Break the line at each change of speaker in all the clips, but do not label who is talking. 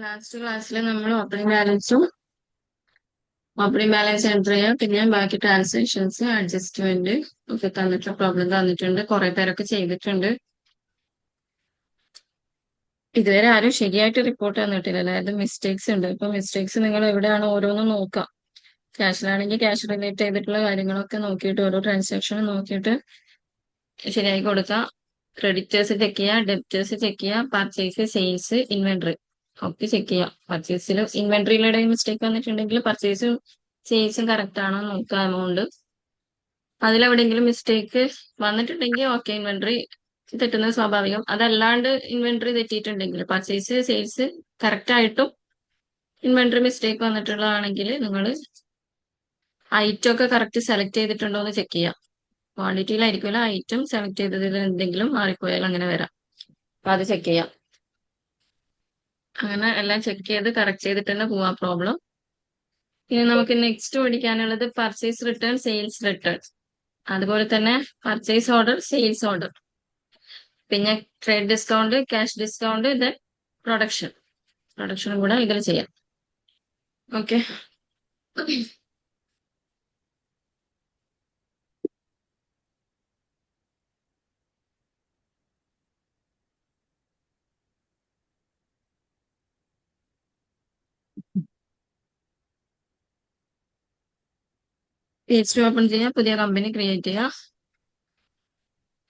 Last ക്ലാസ്സിൽ നമ്മൾ opening balance enter ചെയ്യാം. പിന്നെ ബാക്കി ട്രാൻസാക്ഷൻസ് അഡ്ജസ്റ്റ്മെന്റ് ഒക്കെ തന്നിട്ടുള്ള പ്രോബ്ലം തന്നിട്ടുണ്ട്. കുറെ പേരൊക്കെ ചെയ്തിട്ടുണ്ട്. ഇതുവരെ ആരും ശരിയായിട്ട് റിപ്പോർട്ട് തന്നിട്ടില്ല. അതായത് മിസ്റ്റേക്സ് ഉണ്ട്. ഇപ്പൊ മിസ്റ്റേക്സ് നിങ്ങൾ എവിടെയാണ് ഓരോന്നും നോക്കാം. ക്യാഷിലാണെങ്കിൽ ക്യാഷ് റിലേറ്റ് ചെയ്തിട്ടുള്ള കാര്യങ്ങളൊക്കെ നോക്കിയിട്ട് ഓരോ ട്രാൻസാക്ഷൻ നോക്കിയിട്ട് ശരിയായി കൊടുക്കാം. ക്രെഡിറ്റേഴ്സ് ചെക്ക് ചെയ്യുക, ഡെബിറ്റേഴ്സ് ചെക്ക് ചെയ്യുക, പർച്ചേസ്, സെയിൽസ്, ഇൻവെന്ററി ഒക്കെ ചെക്ക് ചെയ്യാം. പർച്ചേസിലും ഇൻവെന്ററിയിലൂടെ മിസ്റ്റേക്ക് വന്നിട്ടുണ്ടെങ്കിൽ പർച്ചേസും സെയിൽസും കറക്റ്റ് ആണോ നോക്കുക. എമൗണ്ട് അതിലെവിടെയെങ്കിലും മിസ്റ്റേക്ക് വന്നിട്ടുണ്ടെങ്കിൽ ഓക്കെ, ഇൻവെന്ററി തെറ്റുന്നത് സ്വാഭാവികം. അതല്ലാണ്ട് ഇൻവെന്ററി തെറ്റിയിട്ടുണ്ടെങ്കിൽ പർച്ചേസ് സെയിൽസ് കറക്റ്റ് ആയിട്ടും ഇൻവെന്ററി മിസ്റ്റേക്ക് വന്നിട്ടുള്ളതാണെങ്കിൽ നിങ്ങൾ ഐറ്റം ഒക്കെ കറക്റ്റ് സെലക്ട് ചെയ്തിട്ടുണ്ടോ എന്ന് ചെക്ക് ചെയ്യാം. ക്വാണ്ടിറ്റിയിലായിരിക്കുമല്ലോ, ഐറ്റം സെലക്ട് ചെയ്തതിൽ എന്തെങ്കിലും മാറിപ്പോയാൽ അങ്ങനെ വരാം. അപ്പൊ അത് ചെക്ക് ചെയ്യാം. അങ്ങനെ എല്ലാം ചെക്ക് ചെയ്ത് കറക്റ്റ് ചെയ്തിട്ട് തന്നെ പോവാം പ്രോബ്ലം. ഇനി നമുക്ക് നെക്സ്റ്റ് പഠിക്കാനുള്ളത് പർച്ചേസ് റിട്ടേൺ, സെയിൽസ് റിട്ടേൺ, അതുപോലെ തന്നെ പർച്ചേസ് ഓർഡർ, സെയിൽസ് ഓർഡർ, പിന്നെ ട്രേഡ് ഡിസ്കൗണ്ട്, ക്യാഷ് ഡിസ്കൗണ്ട്, ഇത് പ്രൊഡക്ഷനും കൂടെ ഇതിൽ ചെയ്യാം. ഓക്കെ. പേജ് ഓപ്പൺ ചെയ്യാം, പുതിയ കമ്പനി ക്രിയേറ്റ് ചെയ്യാം.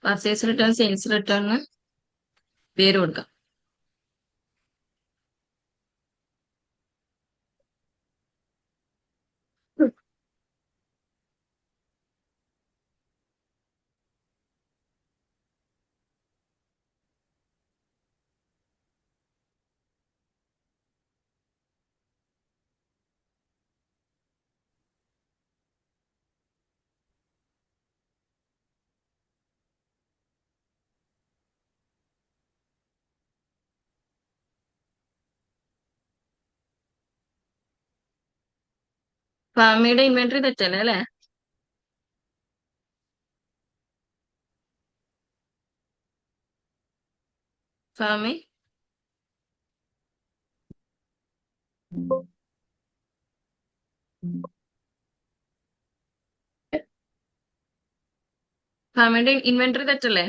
പർച്ചേസ് റിട്ടേൺ, സെയിൽസ് റിട്ടേണിന് പേര് കൊടുക്കാം. ഫാമിയുടെ ഇൻവെന്ററി തെറ്റല്ലേ അല്ലേ? ഫാമി ഫാമിയുടെ ഇൻവെന്ററി തെറ്റല്ലേ?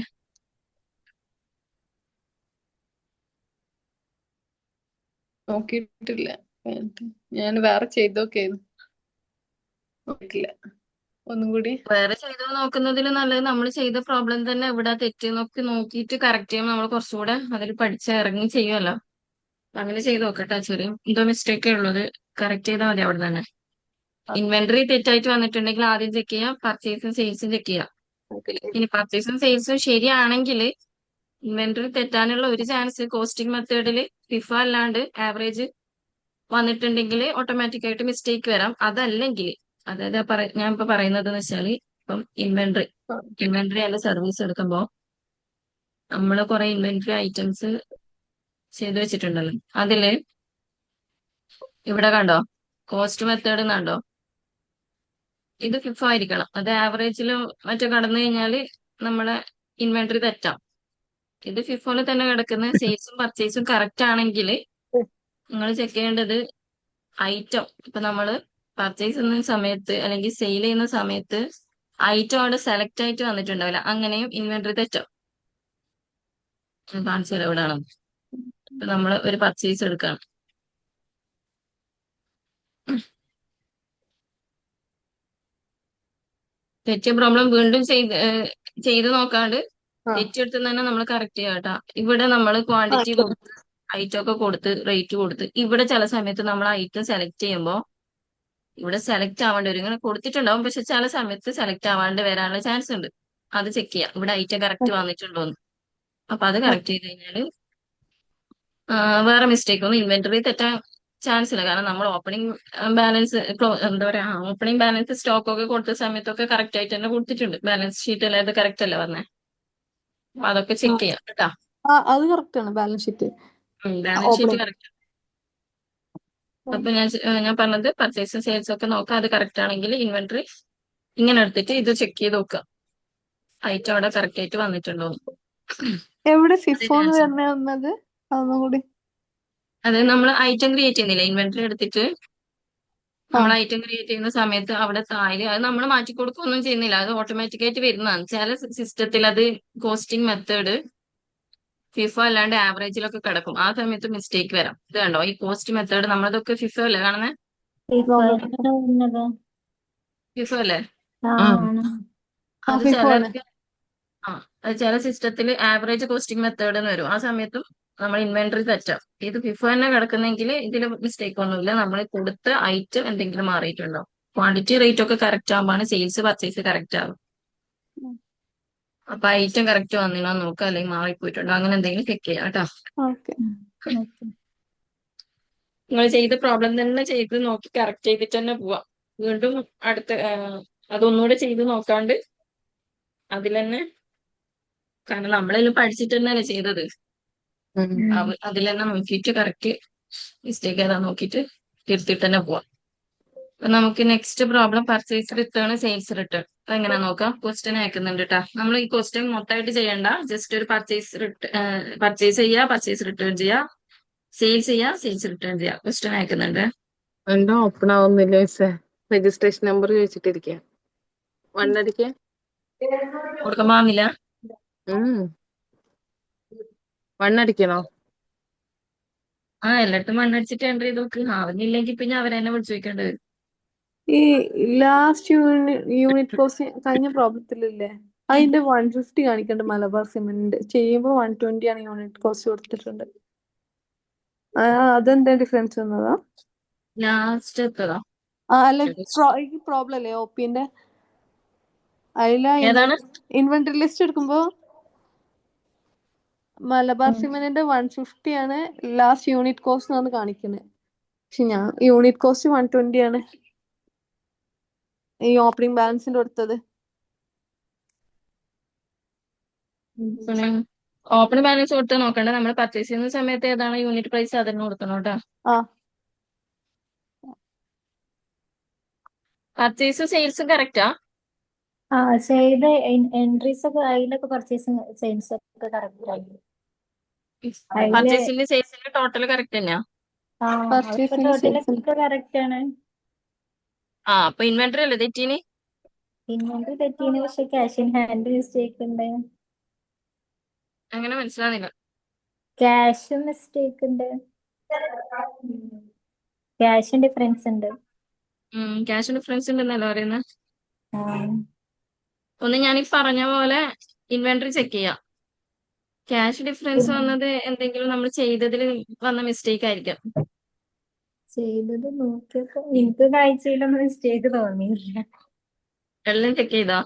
നോക്കിയിട്ടില്ല. ഞാൻ വേറെ ചെയ്തോക്കേന്നു. നോക്കിയിട്ടില്ല. ഒന്നും കൂടി.
വേറെ ചെയ്തത് നോക്കുന്നതിൽ നല്ലത് നമ്മൾ ചെയ്ത പ്രോബ്ലം തന്നെ ഇവിടെ തെറ്റെന്നൊക്കെ നോക്കിയിട്ട് കറക്റ്റ് ചെയ്യുമ്പോൾ നമ്മൾ കുറച്ചുകൂടെ അതിൽ പഠിച്ച് ഇറങ്ങി ചെയ്യുമല്ലോ. അങ്ങനെ ചെയ്ത് നോക്കട്ടെ. ചെറിയ എന്തോ മിസ്റ്റേക്കേ ഉള്ളത് കറക്റ്റ് ചെയ്താൽ മതി അവിടെ തന്നെ. ഇൻവെന്ററി തെറ്റായിട്ട് വന്നിട്ടുണ്ടെങ്കിൽ ആദ്യം ചെക്ക് ചെയ്യാം, പർച്ചേസും സെയിൽസും ചെക്ക് ചെയ്യാം. ഇനി പർച്ചേസും സെയിൽസും ശരിയാണെങ്കിൽ ഇൻവെന്ററി തെറ്റാനുള്ള ഒരു ചാൻസ് കോസ്റ്റിംഗ് മെത്തേഡിൽ ഫിഫ അല്ലാണ്ട് ആവറേജ് വന്നിട്ടുണ്ടെങ്കിൽ ഓട്ടോമാറ്റിക് ആയിട്ട് മിസ്റ്റേക്ക് വരാം. അതല്ലെങ്കിൽ അതായത് ഞാൻ ഇപ്പൊ പറയുന്നത് എന്ന് വെച്ചാൽ ഇപ്പം ഇൻവെന്ററി അല്ല സർവീസ് എടുക്കുമ്പോൾ നമ്മൾ കുറെ ഇൻവെന്ററി ഐറ്റംസ് ചെയ്തു വെച്ചിട്ടുണ്ടല്ലോ. അതില് ഇവിടെ കണ്ടോ, കോസ്റ്റ് മെത്തേഡ് കണ്ടോ, ഇത് ഫിഫ ആയിരിക്കണം. അത് ആവറേജിലും മറ്റോ കടന്നു കഴിഞ്ഞാല് നമ്മളെ ഇൻവെന്ററി തെറ്റാം. ഇത് ഫിഫോയിൽ തന്നെ കിടക്കുന്ന സെയിൽസും പർച്ചേസും കറക്റ്റ് ആണെങ്കിൽ നിങ്ങൾ ചെക്ക് ചെയ്യേണ്ടത് ഐറ്റം. ഇപ്പൊ നമ്മള് പർച്ചേസ് ചെയ്യുന്ന സമയത്ത് അല്ലെങ്കിൽ സെയിൽ ചെയ്യുന്ന സമയത്ത് ഐറ്റം അവിടെ സെലക്ട് ആയിട്ട് വന്നിട്ടുണ്ടാവില്ല, അങ്ങനെയും ഇൻവെന്ററി തെറ്റാം. കാണിച്ചു തരാം എവിടെയാണ്. ഇപ്പൊ നമ്മള് ഒരു പർച്ചേസ് എടുക്കണം. തെറ്റിയ പ്രോബ്ലം വീണ്ടും ചെയ്ത് നോക്കാണ്ട് തെറ്റിയെടുത്ത് തന്നെ നമ്മൾ കറക്റ്റ് ചെയ്യാം കേട്ടാ. ഇവിടെ നമ്മൾ ക്വാണ്ടിറ്റി കൊടുത്ത് ഐറ്റം ഒക്കെ കൊടുത്ത് റേറ്റ് കൊടുത്ത് ഇവിടെ ചില സമയത്ത് നമ്മൾ ഐറ്റം സെലക്ട് ചെയ്യുമ്പോൾ ഇവിടെ സെലക്ട് ആവേണ്ടി വരും. ഇങ്ങനെ കൊടുത്തിട്ടുണ്ടാവും, പക്ഷെ ചില സമയത്ത് സെലക്ട് ആവാണ്ട് വരാനുള്ള ചാൻസ് ഉണ്ട്. അത് ചെക്ക് ചെയ്യാം, ഇവിടെ ഐറ്റം കറക്റ്റ് വന്നിട്ടുണ്ടോന്ന്. അപ്പൊ അത് കറക്റ്റ് ചെയ്ത് കഴിഞ്ഞാല് വേറെ മിസ്റ്റേക്ക് ഒന്നും ഇൻവെന്ററി തെറ്റാൻ ചാൻസ് ഇല്ല. കാരണം നമ്മൾ ഓപ്പണിംഗ് ബാലൻസ് എന്താ പറയാ, ഓപ്പണിംഗ് ബാലൻസ് സ്റ്റോക്ക് ഒക്കെ കൊടുത്ത സമയത്തൊക്കെ കറക്റ്റ് ആയിട്ട് തന്നെ കൊടുത്തിട്ടുണ്ട്. ബാലൻസ് ഷീറ്റ് അല്ലാതെ കറക്റ്റ് അല്ലേ പറഞ്ഞേ. അപ്പൊ അതൊക്കെ ചെക്ക് ചെയ്യാം കേട്ടാ.
അത് കറക്റ്റ് ആണ്. Balance sheet
balance sheet correct. അപ്പൊ ഞാൻ പറഞ്ഞത് പർച്ചേസും സെയിൽസും ഒക്കെ നോക്കാം. അത് കറക്റ്റ് ആണെങ്കിൽ ഇൻവെന്ററി ഇങ്ങനെ എടുത്തിട്ട് ഇത് ചെക്ക് ചെയ്ത് നോക്കുക, ഐറ്റം അവിടെ കറക്റ്റ് ആയിട്ട് വന്നിട്ടുണ്ടോ.
എവിടെ ഫിഫോ എന്ന് പറഞ്ഞത്? അതൊന്നും കൂടി.
അത് നമ്മൾ ഐറ്റം ക്രിയേറ്റ് ചെയ്യുന്നില്ല, ഇൻവെന്ററി എടുത്തിട്ട്
ആ
നമ്മൾ ഐറ്റം ക്രിയേറ്റ് ചെയ്യുന്ന സമയത്ത് അവിടെ താഴെ അത് നമ്മൾ മാറ്റി കൊടുക്കുകയൊന്നും ചെയ്യുന്നില്ല, അത് ഓട്ടോമാറ്റിക് ആയിട്ട് വരുന്നതാണ്. ചില സിസ്റ്റത്തിൽ അത് കോസ്റ്റിംഗ് മെത്തേഡ് ഫിഫ അല്ലാണ്ട് ആവറേജിലൊക്കെ കിടക്കും, ആ സമയത്ത് മിസ്റ്റേക്ക് വരാം. ഇത് കണ്ടോ, ഈ കോസ്റ്റ് മെത്തേഡ് നമ്മളതൊക്കെ ഫിഫ അല്ലേ കാണുന്നത്?
നോക്കട്ടെ.
ഫിഫ അല്ലേ?
ആ
ആ
അത്
ഫിഫോ ആണ്.
ചിലർക്ക് ആ അത് ചില സിസ്റ്റത്തിൽ ആവറേജ് കോസ്റ്റിംഗ് മെത്തേഡ് എന്ന് വരും, ആ സമയത്തും നമ്മൾ ഇൻവെന്ററി തെറ്റാം. ഇത് ഫിഫ തന്നെ കിടക്കുന്നെങ്കിൽ ഇതിൽ മിസ്റ്റേക്ക് ഒന്നുമില്ല, നമ്മൾ കൊടുത്ത ഐറ്റം എന്തെങ്കിലും മാറിയിട്ടുണ്ടാവും. ക്വാണ്ടിറ്റി റേറ്റ് ഒക്കെ കറക്റ്റ് ആകുമ്പോഴാണ് സെയിൽസ് പർച്ചേസ് കറക്റ്റ് ആവും. അപ്പൊ ഐറ്റം കറക്റ്റ് വന്നിനോ നോക്കുക, അല്ലെങ്കിൽ മാറിപ്പോയിട്ടുണ്ടോ അങ്ങനെ എന്തെങ്കിലും ചെക്ക് ചെയ്യാം കേട്ടോ.
ഓക്കെ.
നിങ്ങൾ ചെയ്ത പ്രോബ്ലം തന്നെ ചെയ്ത് നോക്കി കറക്റ്റ് ചെയ്തിട്ട് തന്നെ പോവാം. വീണ്ടും അടുത്ത അതൊന്നുകൂടെ ചെയ്ത് നോക്കാണ്ട് അതിൽ തന്നെ, കാരണം നമ്മളെല്ലാം പഠിച്ചിട്ട് തന്നെയല്ലേ ചെയ്തത്, അതിൽ തന്നെ നോക്കിയിട്ട് കറക്റ്റ് മിസ്റ്റേക്ക് ഏതാ നോക്കിയിട്ട് തിരുത്തിട്ട് തന്നെ പോവാം. അപ്പൊ നമുക്ക് next problem purchase return sales return എങ്ങനെ നോക്കാം. ക്വസ്റ്റ്യൻ അയക്കുന്നുണ്ട് കേട്ടോ. നമ്മൾ ഈ ക്വസ്റ്റ്യൻ മൊത്തമായിട്ട് ചെയ്യണ്ട, ജസ്റ്റ് ഒരു പർച്ചേസ് ചെയ്യുക, പർച്ചേസ് റിട്ടേൺ ചെയ്യുക, സെയിൽസ് ചെയ്യുക, സെയിൽസ് റിട്ടേൺ ചെയ്യുക. ക്വസ്റ്റ്യൻ അയക്കുന്നുണ്ട്.
എന്താ ഓപ്പൺ ആവുന്നില്ല മിസ്സേ? രജിസ്ട്രേഷൻ നമ്പർ ചോദിച്ചിട്ടിരിക്കുക. വണ്ണടിക്ക
കൊടുക്കുമ്പോന്നില്ല.
വണ്ണടിക്കണോ?
എല്ലായിടത്തും മണ്ണടിച്ചിട്ട് എൻ്റർ ചെയ്ത് നോക്ക്. ആവുന്നില്ലെങ്കിൽ പിന്നെ അവരെന്നെ വിളിച്ചു ചോദിക്കേണ്ടത് വരും.
ഈ ലാസ്റ്റ് യൂണിറ്റ് കോസ്റ്റ് കഴിഞ്ഞ പ്രോബ്ലത്തിലില്ലേ, അതിന്റെ 150 കാണിക്കണ്ട് മലബാർ സിമെന്റ് ചെയ്യുമ്പോ 120 ആണ് യൂണിറ്റ് കോസ്റ്റ് കൊടുത്തിട്ടുണ്ട്. അതെന്താ ഡിഫറൻസ് വന്നതാ?
ലാസ്റ്റ് എത്തതാ
അല്ല ഈ പ്രോബ്ലം അല്ലേ ഒപ്പിന്റെ, അതില
ഏതാണ്?
ഇൻവെന്ററി ലിസ്റ്റ് എടുക്കുമ്പോ മലബാർ സിമെന്റിന്റെ 150 ആണ് ലാസ്റ്റ് യൂണിറ്റ് കോസ്റ്റ് എന്നാണ് കാണിക്കുന്നത്. പക്ഷെ ഞാൻ യൂണിറ്റ് കോസ്റ്റ് 120 ആണ് ഈ ഓപ്പണിംഗ് ബാലൻസിന്റെ കൊടുത്തത്.
ഓപ്പൺ ബാലൻസ് കൊടുത്ത് നോക്കണ്ട, നമ്മൾ പർച്ചേസ് ചെയ്യുന്ന സമയത്ത് ഏതാണ് യൂണിറ്റ് പ്രൈസ് അതിന് കൊടുക്കണം കേട്ടോ.
ആ
പർച്ചേസ് സെയിൽസും കറക്റ്റാ?
ആ ചെയ്ത എൻട്രീസ് ഒക്കെ അതിലൊക്കെ പർച്ചേസിങ് സെയിൽസ് ഒക്കെ കറക്റ്റ് ആയി. അതില്
പർച്ചേസിന്റെ സെയിൽസിന്റെ ടോട്ടൽ കറക്റ്റ് തന്നെയാ?
Purchasing
ടോട്ടലൊക്കെ കറക്റ്റ് ആണ്.
അപ്പൊ ഇൻവെന്ററി അല്ലേ തെറ്റീന്?
ഇൻവെന്ററി തെറ്റീന്, പക്ഷെ ക്യാഷ് ഇൻ ഹാൻഡ് മിസ്റ്റേക്ക് ഉണ്ട്.
അങ്ങനെ മനസ്സിലാവുന്നില്ല.
ക്യാഷ് മിസ്റ്റേക്ക് ഉണ്ട്, ക്യാഷ് ഡിഫറൻസ് ഉണ്ട്.
ക്യാഷ് ഡിഫറൻസ് ഉണ്ടെന്നല്ലോ പറയുന്നത്.
ആ,
ഒന്ന് ഞാൻ ഈ പറഞ്ഞ പോലെ ഇൻവെന്ററി ചെക്ക് ചെയ്യാം. ക്യാഷ് ഡിഫറൻസ് വന്നത് എന്തെങ്കിലും നമ്മൾ ചെയ്തതിൽ വന്ന മിസ്റ്റേക്ക് ആയിരിക്കാം.
ചെയ്തത് നോക്കിയപ്പോ എനിക്ക് കാഴ്ചയിലൊന്നും മിസ്റ്റേക്ക് തോന്നിയില്ല.
എല്ലാം ചെക്ക് ചെയ്താ?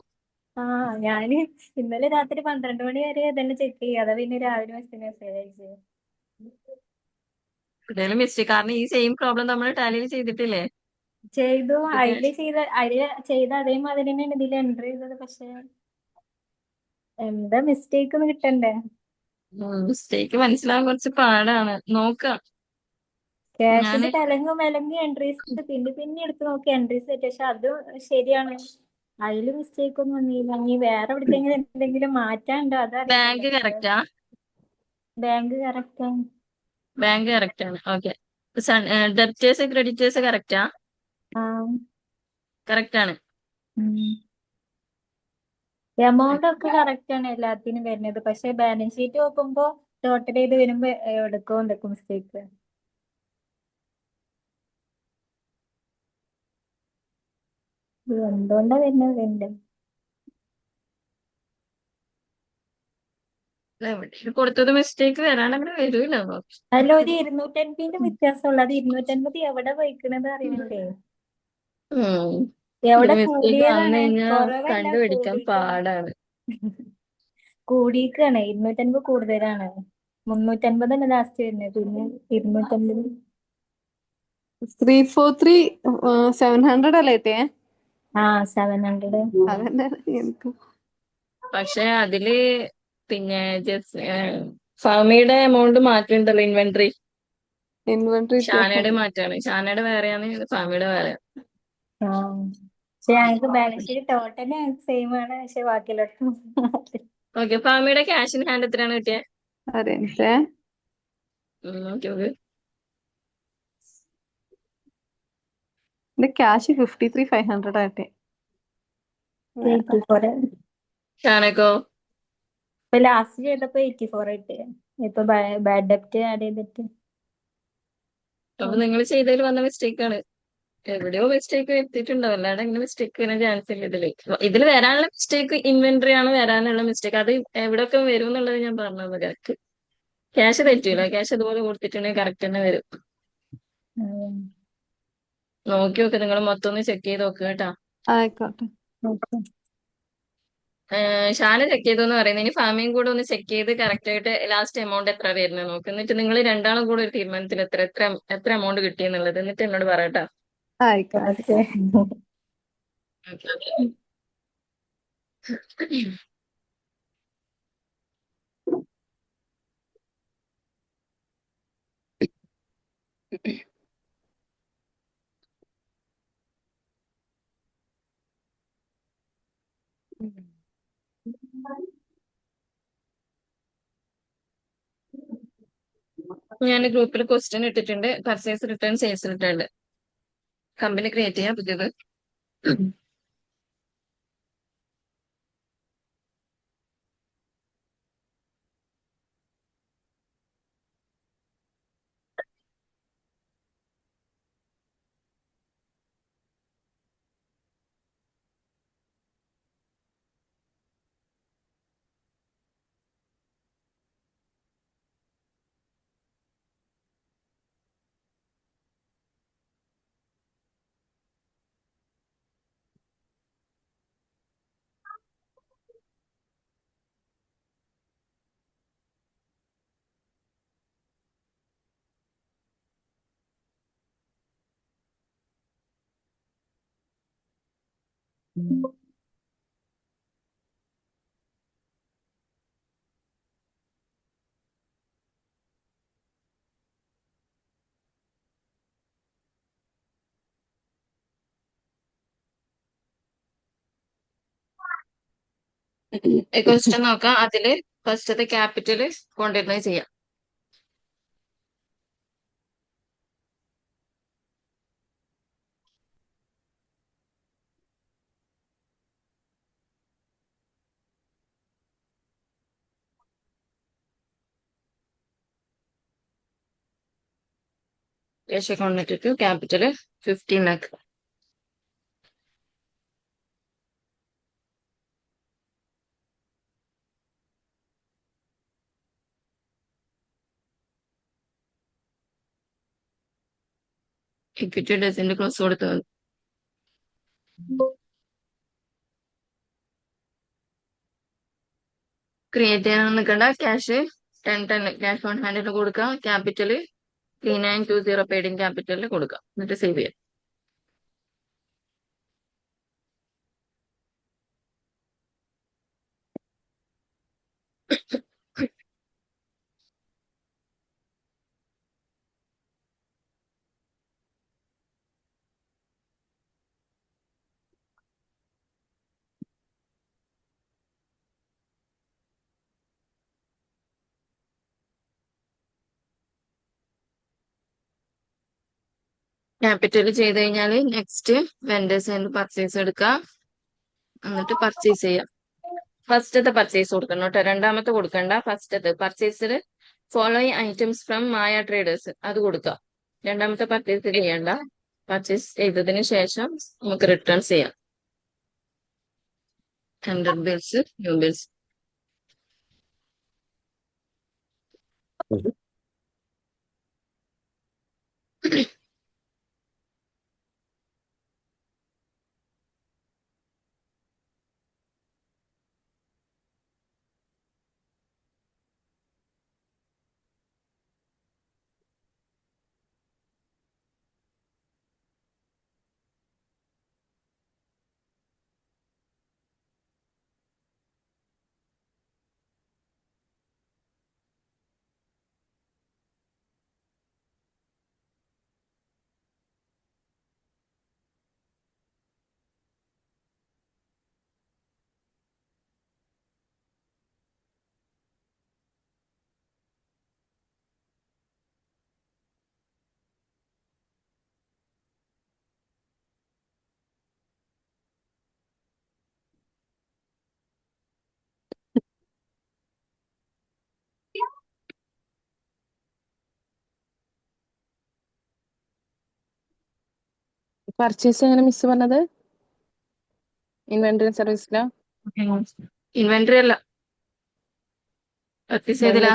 ഞാന് ഇന്നലെ രാത്രി 12 മണി വരെ തന്നെ ചെക്ക് ചെയ്യാതെ പിന്നെ രാവിലെ മെസ്സേജ് അയച്ചു.
എന്തെങ്കിലും മിസ്റ്റേക്ക്, കാരണം ഈ സെയിം പ്രോബ്ലം നമ്മൾ ടാലിയിൽ ചെയ്തിട്ടില്ലേ?
ചെയ്തു, അതില് ചെയ്ത അതേമാതിരി തന്നെയാണ് ഇതിൽ എൻറ്റർ ചെയ്തത്. പക്ഷെ എന്താ മിസ്റ്റേക്ക് ഒന്ന് കിട്ടണ്ടേ?
മിസ്റ്റേക്ക് മനസ്സിലാവാൻ കുറച്ച് പാടാണ്, നോക്കാം.
ക്യാഷിന്റെ
ഞാന്
തലങ്ങും എൻട്രീസ് പിന്നെ എടുത്ത് നോക്കി എൻട്രീസ് തെറ്റി, പക്ഷെ അത് ശരിയാണ്. അതില് മിസ്റ്റേക്ക് ഒന്നും വന്നില്ല. ഇനി വേറെ എവിടത്തെങ്കിലും എന്തെങ്കിലും മാറ്റാണ്ടോ
ബാങ്ക്
അതറിയില്ല.
കറക്റ്റാ?
ബാങ്ക് കറക്റ്റ് ആണ്.
ബാങ്ക് കറക്റ്റ് ആണ്. ഓക്കെ. Debtors creditors correct?
ആ
കറക്റ്റ് ആണ്.
എമൗണ്ട് ഒക്കെ കറക്റ്റ് ആണ് എല്ലാത്തിനും വരുന്നത്. പക്ഷെ ബാലൻസ് ഷീറ്റ് നോക്കുമ്പോ ടോട്ടൽ ചെയ്ത് വരുമ്പോ എടുക്കും മിസ്റ്റേക്ക്. എന്തുകൊണ്ടാ വരുന്നത് എന്റെ
എവിടെ കൊടുത്തത് മിസ്റ്റേക്ക് വരാൻ അങ്ങനെ വരൂല.
അതിൽ ഒരു 250 വ്യത്യാസമുള്ളൂ. അത് 250 എവിടെ പോയിക്കണത് അറിയണ്ടേ? എവിടെ
മിസ്റ്റേക്ക് വന്നു
കൂടിയതാണ്,
കഴിഞ്ഞാൽ
കുറവല്ല
കണ്ടുപിടിക്കാൻ
കൂടിയിട്ടാണ്.
പാടാണ്.
കൂടിയിക്കാണ്, 250 കൂടുതലാണ്. 350 ആണ് ലാസ്റ്റ് വരുന്നത്, പിന്നെ 250.
343 700 അല്ലേ എത്തിയേ?
700.
അതന്നെ എനിക്ക്
പക്ഷെ അതില് പിന്നെ ഫാമിയുടെ എമൗണ്ട് മാറ്റുണ്ടല്ലോ, ഇൻവെന്ററി.
ഇൻവെന്ററി
ഷാനയുടെ മാറ്റാണ്, ഷാനയുടെ വേറെയാണ്, ഫാമിയുടെ വേറെ.
പക്ഷെ ഞങ്ങൾക്ക് ബാലൻസ് ഷീറ്റ് ടോട്ടൽ സെയിം ആണ്, പക്ഷെ ബാക്കിയുള്ളടത്തും
ഓക്കെ. ഫാമിയുടെ ക്യാഷ് ഇൻ ഹാൻഡ് എത്രയാണ് കിട്ടിയത്?
അതെ.
നോക്കി നോക്ക്.
എന്റെ ക്യാഷ് 53,500 ആയിട്ടെ.
84.
ഷാനക്കോ?
ഇപ്പൊ ലാസ്റ്റ് ചെയ്തപ്പോ 84 ഇട്ട്. ഇപ്പൊ ബാഡ് ഡെപ്റ്റ് ആഡ് ചെയ്തിട്ട്.
അപ്പൊ നിങ്ങൾ ചെയ്തതിൽ വന്ന മിസ്റ്റേക്ക് ആണ്. എവിടെയോ മിസ്റ്റേക്ക് വരുത്തിയിട്ടുണ്ടാവും, അല്ലാണ്ട് ഇങ്ങനെ മിസ്റ്റേക്ക് വരാൻ ചാൻസ് ഇല്ല ഇതില്. ഇതിൽ വരാനുള്ള മിസ്റ്റേക്ക് ഇൻവെന്ററി ആണ് വരാനുള്ള മിസ്റ്റേക്ക്. അത് എവിടെയൊക്കെ വരും എന്നുള്ളത് ഞാൻ പറഞ്ഞത് കറക്റ്റ്. ക്യാഷ് തെറ്റില്ല, ക്യാഷ് അതുപോലെ കൊടുത്തിട്ടുണ്ടെങ്കിൽ കറക്റ്റ് തന്നെ വരും. നോക്കി നോക്ക്, നിങ്ങൾ മൊത്തം ഒന്ന് ചെക്ക് ചെയ്ത് നോക്കുക കേട്ടാ.
ആയിക്കോട്ടെ.
ഓക്കെ.
ഷാന ചെക്ക് ചെയ്തു എന്ന് പറയുന്നത്, ഇനി ഫാമിയും കൂടെ ഒന്ന് ചെക്ക് ചെയ്ത് കറക്റ്റ് ആയിട്ട് ലാസ്റ്റ് എമൗണ്ട് എത്ര വരുന്നത് നോക്ക്. എന്നിട്ട് നിങ്ങൾ രണ്ടാളും കൂടെ ഒരു തീരുമാനത്തിൽ എത്ര എത്ര എത്ര എമൗണ്ട് കിട്ടിയെന്നുള്ളത് എന്നിട്ട് എന്നോട് പറയട്ടാ.
ആയിക്കോട്ടെ.
ഓക്കെ.
ഞാൻ ഗ്രൂപ്പിൽ ക്വസ്റ്റ്യൻ ഇട്ടിട്ടുണ്ട്. Purchase return sales return company create ചെയ്യാം പുതിയത്. ക്വസ്റ്റ്യൻ നോക്കാം. അതില് ഫസ്റ്റത്തെ ക്യാപിറ്റൽ കൊണ്ടിരുന്നത് ചെയ്യാം. Cash account to capital 15 lakh. Equity ഡെസിന്റെ ക്ലോസ് കൊടുത്തത് ക്രിയേറ്റ് ചെയ്യാൻ നിൽക്കണ്ട. ക്യാഷ് 10 ക്യാഷ് ഓൺ ഹാൻഡിൽ കൊടുക്കാം. ക്യാപിറ്റൽ 3920 പെയ്ഡിങ് ക്യാപിറ്റലിൽ കൊടുക്കാം. എന്നിട്ട് സേവ് ചെയ്യാം. ക്യാപിറ്റൽ ചെയ്ത് കഴിഞ്ഞാൽ നെക്സ്റ്റ് വെൻഡേഴ്സ് പർച്ചേസ് എടുക്കാം. എന്നിട്ട് പർച്ചേസ് ചെയ്യാം. ഫസ്റ്റത്തെ പർച്ചേസ് കൊടുക്കണം കേട്ടോ, രണ്ടാമത്തെ കൊടുക്കണ്ട. ഫസ്റ്റത്തെ പർച്ചേസിൽ following items from Maya traders അത് കൊടുക്കാം. രണ്ടാമത്തെ പർച്ചേസ് ചെയ്യണ്ട. പർച്ചേസ് ചെയ്തതിന് ശേഷം നമുക്ക് റിട്ടേൺ ചെയ്യാം. Tender bills, new bills.
Purchase എങ്ങനെ മിസ് പറഞ്ഞത്? ഇൻവെന്ററി സർവീസിലോ?
ഇൻവെന്ററി അല്ല, പർച്ചേസ് ചെയ്തില്ല.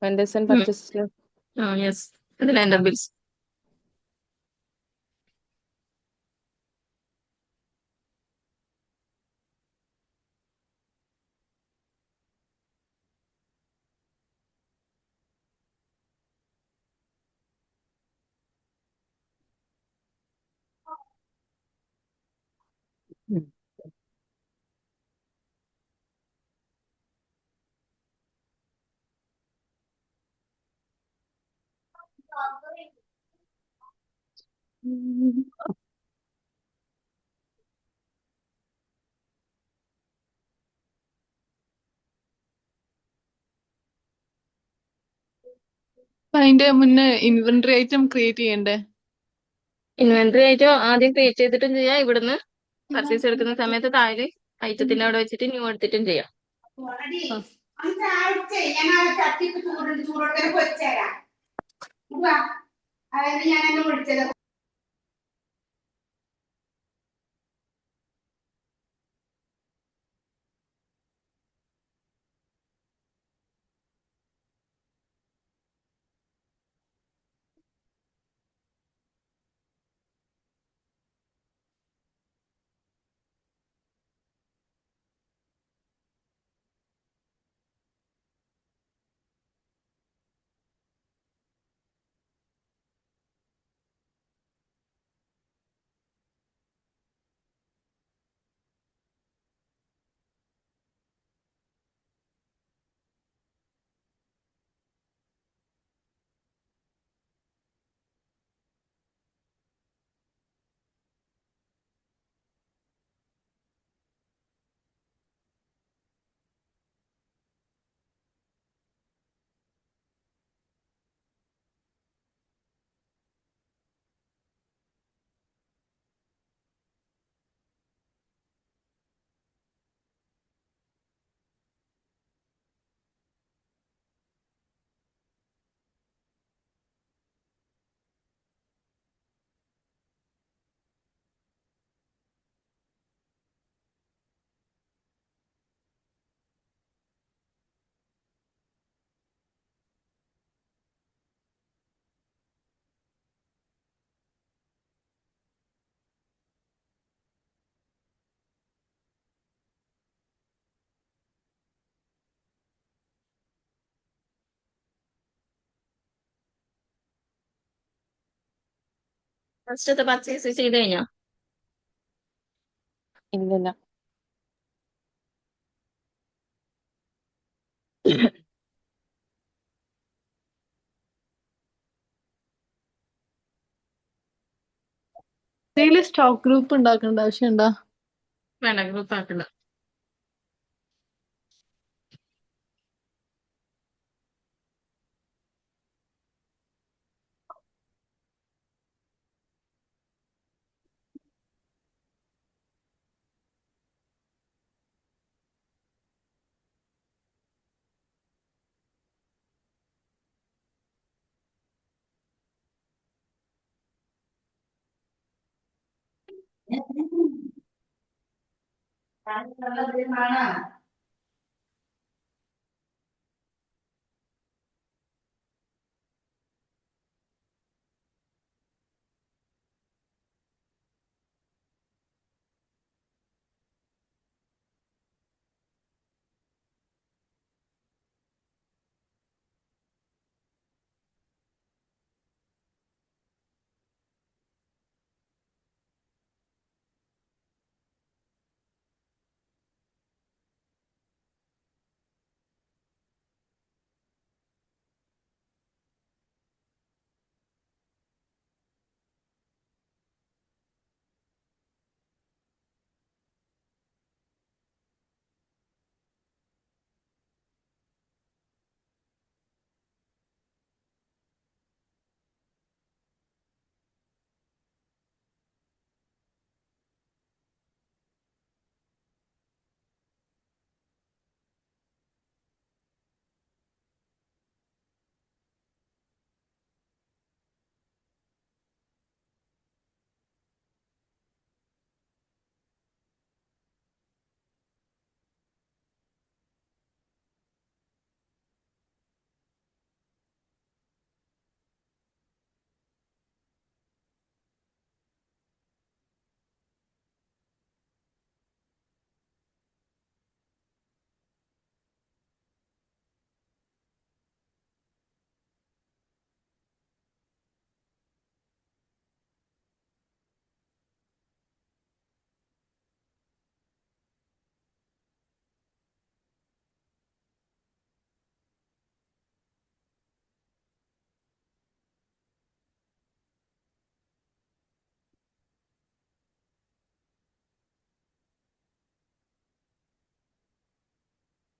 വെൻഡേഴ്സ് ആൻഡ് പർച്ചേസിലോ?
യെസ്, അതിൽ എന്റെ ബിൽസ്.
അതിന്റെ മുന്നേ ഇൻവെന്ററി ഐറ്റം ക്രിയേറ്റ് ചെയ്യണ്ടേ?
ഇൻവെന്ററി ആയിട്ട് ആദ്യം ക്രിയേറ്റ് ചെയ്തിട്ടും ചെയ്യാം. ഇവിടുന്ന് പർച്ചേസ് എടുക്കുന്ന സമയത്ത് താഴെ ഐറ്റത്തിന്റെ അവിടെ വെച്ചിട്ട് ന്യൂ എടുത്തിട്ടും ചെയ്യാം. ഫസ്റ്റത്തെ പർച്ചേസ് ചെയ്ത് കഴിഞ്ഞോ?
ഇല്ലില്ല.
ഡെയിലി സ്റ്റോക്ക് ഗ്രൂപ്പ് ഉണ്ടാക്കേണ്ട ആവശ്യമുണ്ടോ?
വേണ്ട, ഗ്രൂപ്പ് ആക്കണ്ട.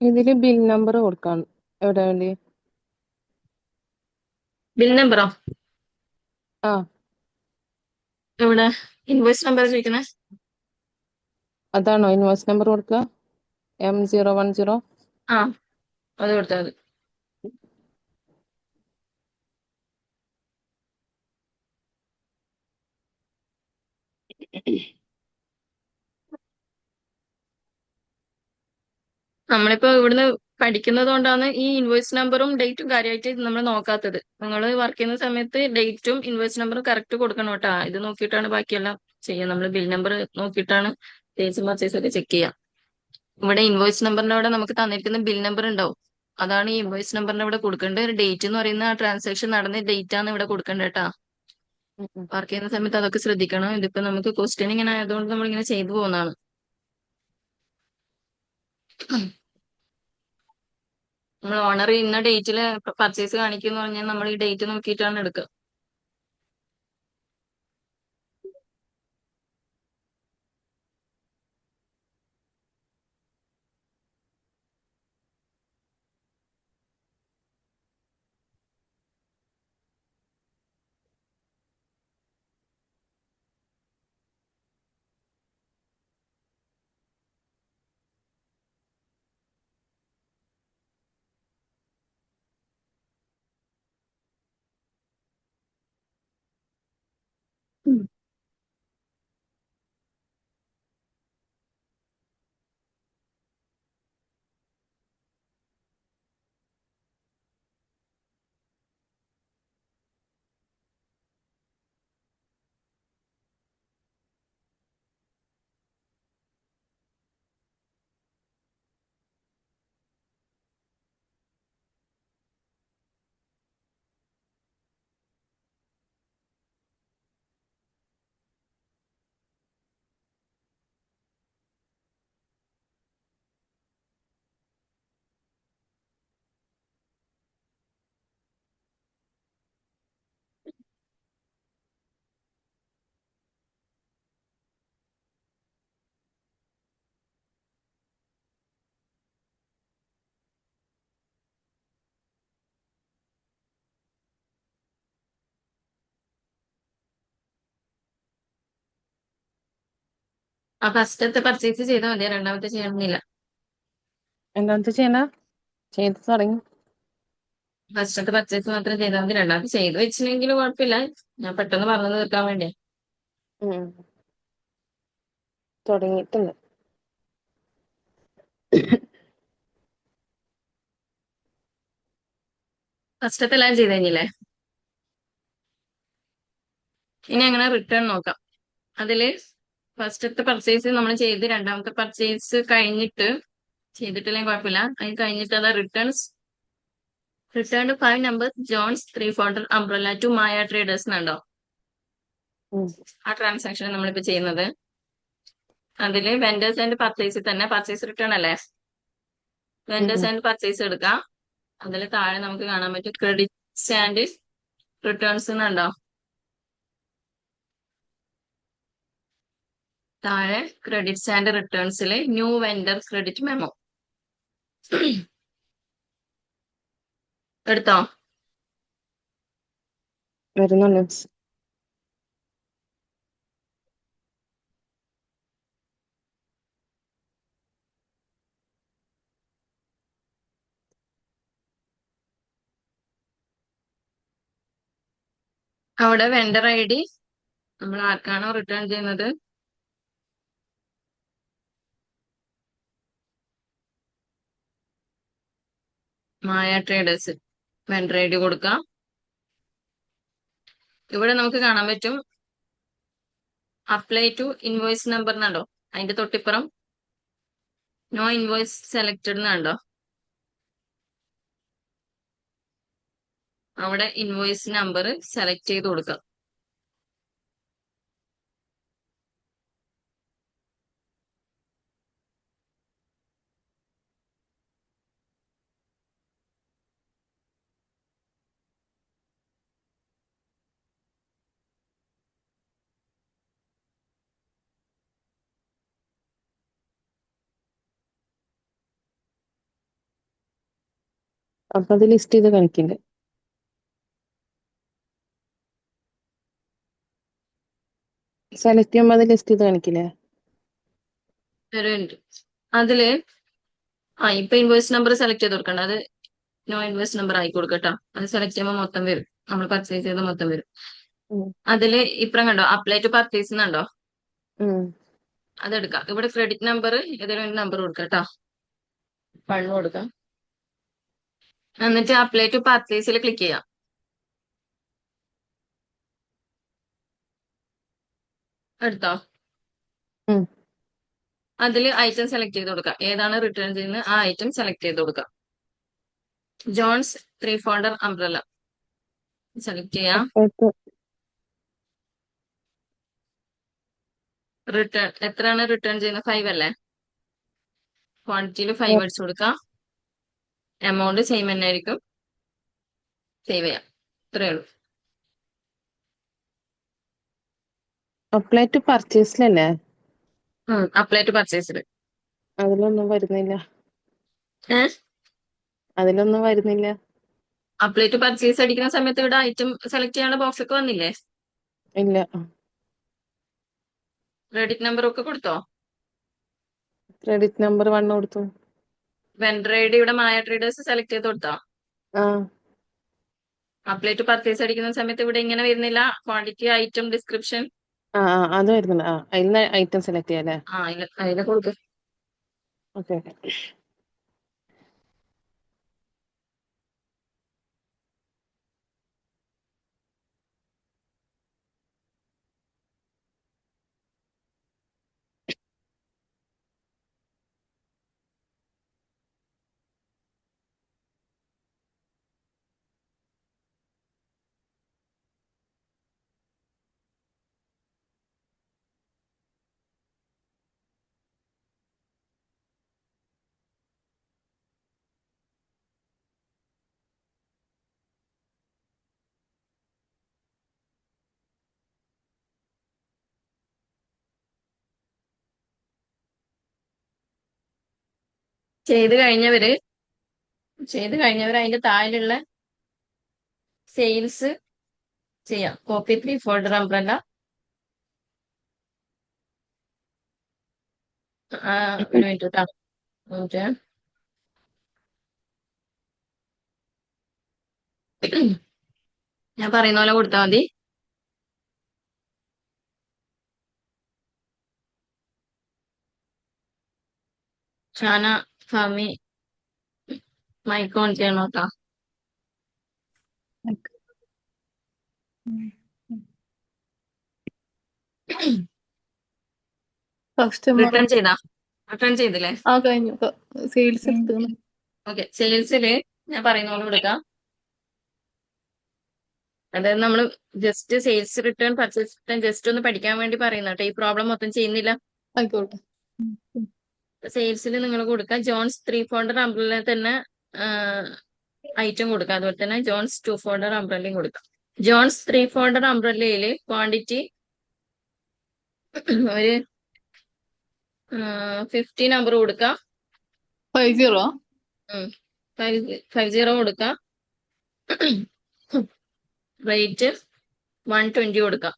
ഇതില് ബിൽ നമ്പർ കൊടുക്കാൻ എവിടെ വേണ്ടി?
ബിൽ നമ്പറോ?
ആ
എവിടെ? ഇൻവോയ്സ് നമ്പർ ചോദിക്കണേ?
അതാണോ ഇൻവോയ്സ് നമ്പർ കൊടുക്കുക? M010.
ആ, അത് കൊടുത്താൽ മതി. നമ്മളിപ്പോ ഇവിടുന്ന് പഠിക്കുന്നത് കൊണ്ടാണ് ഈ ഇൻവോയ്സ് നമ്പറും ഡേറ്റും കാര്യമായിട്ട് നമ്മൾ നോക്കാത്തത്. നിങ്ങൾ വർക്ക് ചെയ്യുന്ന സമയത്ത് ഡേറ്റും ഇൻവോയ്സ് നമ്പറും കറക്റ്റ് കൊടുക്കണം കേട്ടോ. ഇത് നോക്കിയിട്ടാണ് ബാക്കിയെല്ലാം ചെയ്യുക. നമ്മൾ ബിൽ നമ്പർ നോക്കിയിട്ടാണ് സെയിൽസും പർച്ചേസും ഒക്കെ ചെക്ക് ചെയ്യുക. ഇവിടെ ഇൻവോയ്സ് നമ്പറിന്റെ അവിടെ നമുക്ക് തന്നിരിക്കുന്ന ബിൽ നമ്പർ ഉണ്ടാവും. അതാണ് ഈ ഇൻവോയ്സ് നമ്പറിന്റെ ഇവിടെ കൊടുക്കേണ്ടത്. ഡേറ്റ് എന്ന് പറയുന്ന ആ ട്രാൻസാക്ഷൻ നടന്ന ഡേറ്റ് ആണ് ഇവിടെ കൊടുക്കേണ്ടത് കേട്ടാ. വർക്ക് ചെയ്യുന്ന സമയത്ത് അതൊക്കെ ശ്രദ്ധിക്കണം. ഇതിപ്പോ നമുക്ക് ക്വസ്റ്റ്യൻ ഇങ്ങനെ ആയതുകൊണ്ട് നമ്മൾ ഇങ്ങനെ ചെയ്തു പോകുന്നതാണ്. നമ്മൾ ഓണർ ഇന്ന ഡേറ്റിൽ പർച്ചേസ് കാണിക്കുന്നു പറഞ്ഞാൽ നമ്മൾ ഈ ഡേറ്റ് നോക്കിയിട്ടാണ് എടുക്കുക. ഉം. ആ ഫസ്റ്റത്തെ പർച്ചേസ് ചെയ്താൽ മതി, രണ്ടാമത്തെ ചെയ്യണമെന്നില്ല.
എന്താ ചെയ്യണ? ചെയ്ത് തുടങ്ങി.
ഫസ്റ്റത്തെ പർച്ചേസ് മാത്രം ചെയ്താൽ മതി, രണ്ടാമത്തെ ചെയ്ത് വെച്ചില്ലെങ്കിൽ കുഴപ്പമില്ല. ഞാൻ പെട്ടെന്ന് പറഞ്ഞു തീർക്കാൻ വേണ്ടി.
തുടങ്ങിയിട്ടുണ്ട്.
ഫസ്റ്റത്തെ എല്ലാം ചെയ്ത് കഴിഞ്ഞില്ലേ? ഇനി അങ്ങനെ റിട്ടേൺ നോക്കാം. അതില് ഫസ്റ്റത്തെ പർച്ചേസ് നമ്മൾ ചെയ്ത് രണ്ടാമത്തെ പർച്ചേസ് കഴിഞ്ഞിട്ട് ചെയ്തിട്ടില്ലെങ്കിൽ കുഴപ്പമില്ല. അതിന് കഴിഞ്ഞിട്ട് അതാ return 5 number Jones 3 folder umbrella to Maya traders എന്നുണ്ടോ ആ ട്രാൻസാക്ഷൻ നമ്മളിപ്പോ ചെയ്യുന്നത്. അതില് വെൻഡേഴ്സ് ആൻഡ് പർച്ചേസിൽ തന്നെ പർച്ചേസ് റിട്ടേൺ അല്ലേ, വെൻഡേഴ്സ് ആൻഡ് പർച്ചേസ് എടുക്കാം. അതിൽ താഴെ നമുക്ക് കാണാൻ പറ്റും ക്രെഡിറ്റ്സ് ആൻഡ് റിട്ടേൺസ് എന്നുണ്ടോ. താഴെ ക്രെഡിറ്റ്സ് ആൻഡ് റിട്ടേൺസിൽ ന്യൂ വെൻഡർ ക്രെഡിറ്റ് മെമ്മോ എടുത്തോ?
വരുന്നുണ്ട്.
അവിടെ വെൻഡർ ഐ ഡി നമ്മൾ ആർക്കാണോ റിട്ടേൺ ചെയ്യുന്നത് മായ ട്രേഡേഴ്സ് വെൻഡർ ഐ ഡി കൊടുക്കാം. ഇവിടെ നമുക്ക് കാണാൻ പറ്റും അപ്ലൈ ടു ഇൻവോയ്സ് നമ്പർ എന്നുണ്ടോ, അതിന്റെ തൊട്ടിപ്പുറം നോ ഇൻവോയ്സ് സെലക്റ്റഡ് എന്നുണ്ടോ. അവിടെ ഇൻവോയ്സ് നമ്പർ സെലക്ട് ചെയ്ത് കൊടുക്കാം.
അപ്പൊ അത് ലിസ്റ്റ് ചെയ്ത് കാണിക്കില്ല. സെലക്ട് ചെയ്യുമ്പോ അത് ലിസ്റ്റ് ചെയ്ത് കാണിക്കില്ലേ?
ഒരു മിനിറ്റ്. അതില് ഇപ്പൊ ഇൻവോയ്സ് നമ്പർ സെലക്ട് ചെയ്ത് കൊടുക്കണ്ട. അത് നോ ഇൻവോയ്സ് നമ്പർ ആയി കൊടുക്കട്ടോ. അത് സെലക്ട് ചെയ്യുമ്പോൾ മൊത്തം വരും. നമ്മൾ പർച്ചേസ് ചെയ്ത് മൊത്തം വരും.
ഉം.
അതില് ഇപ്പഴും കണ്ടോ അപ്ലൈ ടു പർച്ചേസ് എന്നുണ്ടോ?
ഉം.
അതെടുക്കാം. ഇവിടെ ക്രെഡിറ്റ് നമ്പർ ഏതെങ്കിലും ഒരു നമ്പർ കൊടുക്കാം കേട്ടോ. 1 കൊടുക്കാം. എന്നിട്ട് അപ്ലൈ ടു പർച്ചേസിൽ ക്ലിക്ക് ചെയ്യാം. എടുത്തോ?
ഉം.
അതിൽ ഐറ്റം സെലക്ട് ചെയ്ത് കൊടുക്കാം. ഏതാണ് റിട്ടേൺ ചെയ്യുന്നത് ആ ഐറ്റം സെലക്ട് ചെയ്ത് കൊടുക്കാം. ജോൺസ് 3 ഫോൾഡർ അംബ്രല്ല സെലക്ട് ചെയ്യാം.
അപ്പോഴത്തെ
റിട്ടേൺ എത്രയാണ് റിട്ടേൺ ചെയ്യുന്നത്? 5 അല്ലേ? ക്വാണ്ടിറ്റിയിൽ 5 അടിച്ചു കൊടുക്കാം. എമൗണ്ട് സെയിം തന്നെ ആയിരിക്കും. സേവ് ചെയ്യാം. ഇത്രയേ ഉള്ളൂ.
അപ്ലൈ ടു പർച്ചേസിലല്ലേ?
അപ്ലൈ ടു പർച്ചേസിൽ
അതിലൊന്നും വരുന്നില്ല.
ഏഹ്
അതിലൊന്നും വരുന്നില്ല.
അപ്ലൈ ടു പർച്ചേസ് അടിക്കുന്ന സമയത്ത് ഇവിടെ ഐറ്റം സെലക്ട് ചെയ്യാനുള്ള ബോക്സ് ഒക്കെ വന്നില്ലേ?
ഇല്ല.
ക്രെഡിറ്റ് നമ്പർ ഒക്കെ കൊടുത്തോ?
ക്രെഡിറ്റ് നമ്പർ 1 കൊടുത്തു.
വെൻഡർ ഐ ഡി ഇവിടെ മായ ട്രേഡേഴ്സ് സെലക്ട് ചെയ്ത് കൊടുത്തോ?
ആ
അപ്ലൈ ടു പർച്ചേസ് അടിക്കുന്ന സമയത്ത് ഇവിടെ ഇങ്ങനെ വരുന്നില്ല. ക്വാണ്ടിറ്റി ഐറ്റം ഡിസ്ക്രിപ്ഷൻ
ആ ആ അത് വരുന്നുണ്ട്. അതിൽ ഐറ്റം സെലക്ട് ചെയ്യാല്ലേ?
അതിലെ കൊടുക്ക്.
ഓക്കെ.
ചെയ്ത് കഴിഞ്ഞവര് അതിന്റെ താഴെയുള്ള സെയിൽസ് ചെയ്യാം. Copy 3 folder umbrella. ഒരു മിനിറ്റ് കേട്ടോ. ഞാൻ പറയുന്ന പോലെ കൊടുത്താൽ മതി. ഷാന ഫാമി മൈക്ക് ഓൺ ചെയ്യണം കേട്ടോ.
കസ്റ്റമർ
റിട്ടേൺ ചെയ്തില്ലേ?
കഴിഞ്ഞു. സെയിൽസ് എടുത്തു.
ഓക്കെ. സെയിൽസില് ഞാൻ പറയുന്ന പോലെ കൊടുക്കാം. അതായത് നമ്മൾ just sales return purchase return just ഒന്ന് പഠിക്കാൻ വേണ്ടി പറയുന്ന കേട്ടോ. ഈ പ്രോബ്ലം മൊത്തം ചെയ്യുന്നില്ല.
ആയിക്കോട്ടെ.
സെയിൽസിൽ നിങ്ങൾ കൊടുക്കുക ജോൺസ് 3 ഫോൾഡർ അംബ്രല്ല തന്നെ ഐറ്റം കൊടുക്കുക. അതുപോലെ തന്നെ ജോൺസ് 2 ഫോൾഡർ അംബ്രല്ലയും കൊടുക്കുക. ജോൺസ് 3 ഫോൾഡർ അംബ്രല്ലയില് ക്വാണ്ടിറ്റി ഒരു 50 നമ്പർ കൊടുക്കുക.
50
50 കൊടുക്കുക. റേറ്റ് 120 കൊടുക്കുക.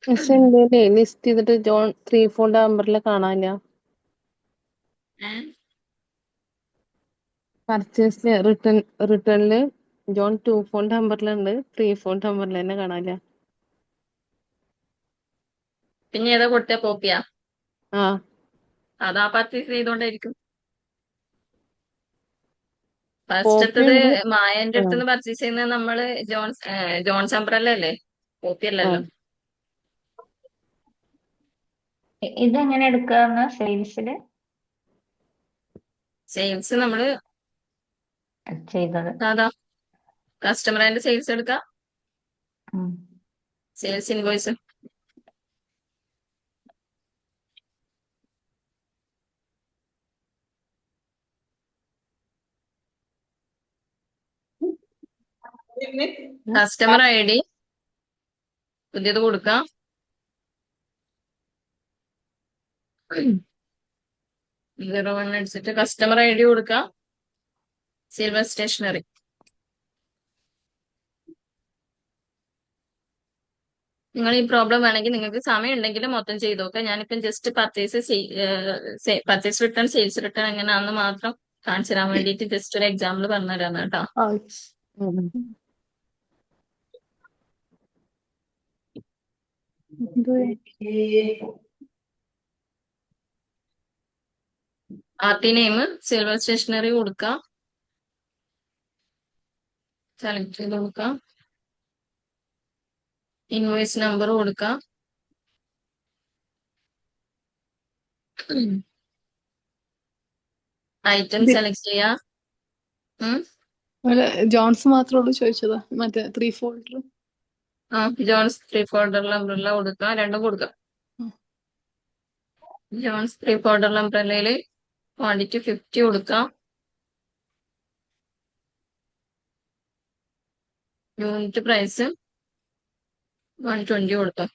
പക്ഷെ എന്തേ ലിസ്റ്റ് ചെയ്തിട്ട് ജോൺ 3 ഫോൾഡർ അംബ്രല്ല കാണാനില്ല. പർച്ചേസില് റിട്ടേണില് ജോൺ 2 ഫോൾഡർ അംബ്രല്ല ഉണ്ട്. 3 ഫോൾഡർ അംബ്രല്ല തന്നെ കാണാനില്ല.
പിന്നെ ഏതാ കൊടുത്ത കോപ്പിയാ?
ആ
അതാ പർച്ചേസ് ചെയ്തോണ്ടായിരിക്കും.
കോപ്പി
ഫസ്റ്റത്തത്
ഉണ്ട്.
മായന്റെ
ആ
അടുത്ത് പർച്ചേസ് ചെയ്യുന്നത് നമ്മള് ജോൺസ് അംബ്രല്ല അല്ലേ? കോപ്പി
ആ
അല്ലല്ലോ.
ഇതെങ്ങനെ എടുക്കാന്ന് സെയിൽസില്
സെയിൽസ് നമ്മള്
ചെയ്തത്?
സാധാ കസ്റ്റമറിന്റെ സെയിൽസ് എടുക്കാം.
ഉം.
Sales invoice customer I D പുതിയത് കൊടുക്കാം. 01 അടിച്ചിട്ട് കസ്റ്റമർ ഐ ഡി കൊടുക്കാം. Silver stationery. നിങ്ങൾ ഈ പ്രോബ്ലം വേണമെങ്കിൽ നിങ്ങൾക്ക് സമയം ഉണ്ടെങ്കിൽ മൊത്തം ചെയ്ത് നോക്കാം. ഞാനിപ്പം just purchase return sales return എങ്ങനെയാണെന്ന് മാത്രം കാണിച്ചു തരാൻ വേണ്ടിയിട്ട് ജസ്റ്റ് ഒരു എക്സാമ്പിൾ പറഞ്ഞു തരാം കേട്ടോ.
ആ,
ഉം.
ഇത്
ആർട്ടി നെയിം സിൽവർ സ്റ്റേഷനറി കൊടുക്കാം, സെലക്ട് ചെയ്ത് കൊടുക്കാം, ഇൻവോയ്സ് നമ്പർ കൊടുക്കാം, ഐറ്റം
ഇത്
സെലക്ട് ചെയ്യാം.
അല്ല, ജോൺസ് മാത്രമേ ഉള്ളൂ ചോദിച്ചതാ, മറ്റേ 3 ഫോൾഡർ.
ജോൺസ് 3 ഫോൾഡറിൽ അംബ്രല്ല കൊടുക്കാം, രണ്ടും കൊടുക്കാം. ജോൺസ് 3 ഫോൾഡറിൽ അംബ്രല്ലയില് ക്വാണ്ടിറ്റി 50 കൊടുക്കാം, യൂണിറ്റ് പ്രൈസ് 120 കൊടുക്കാം.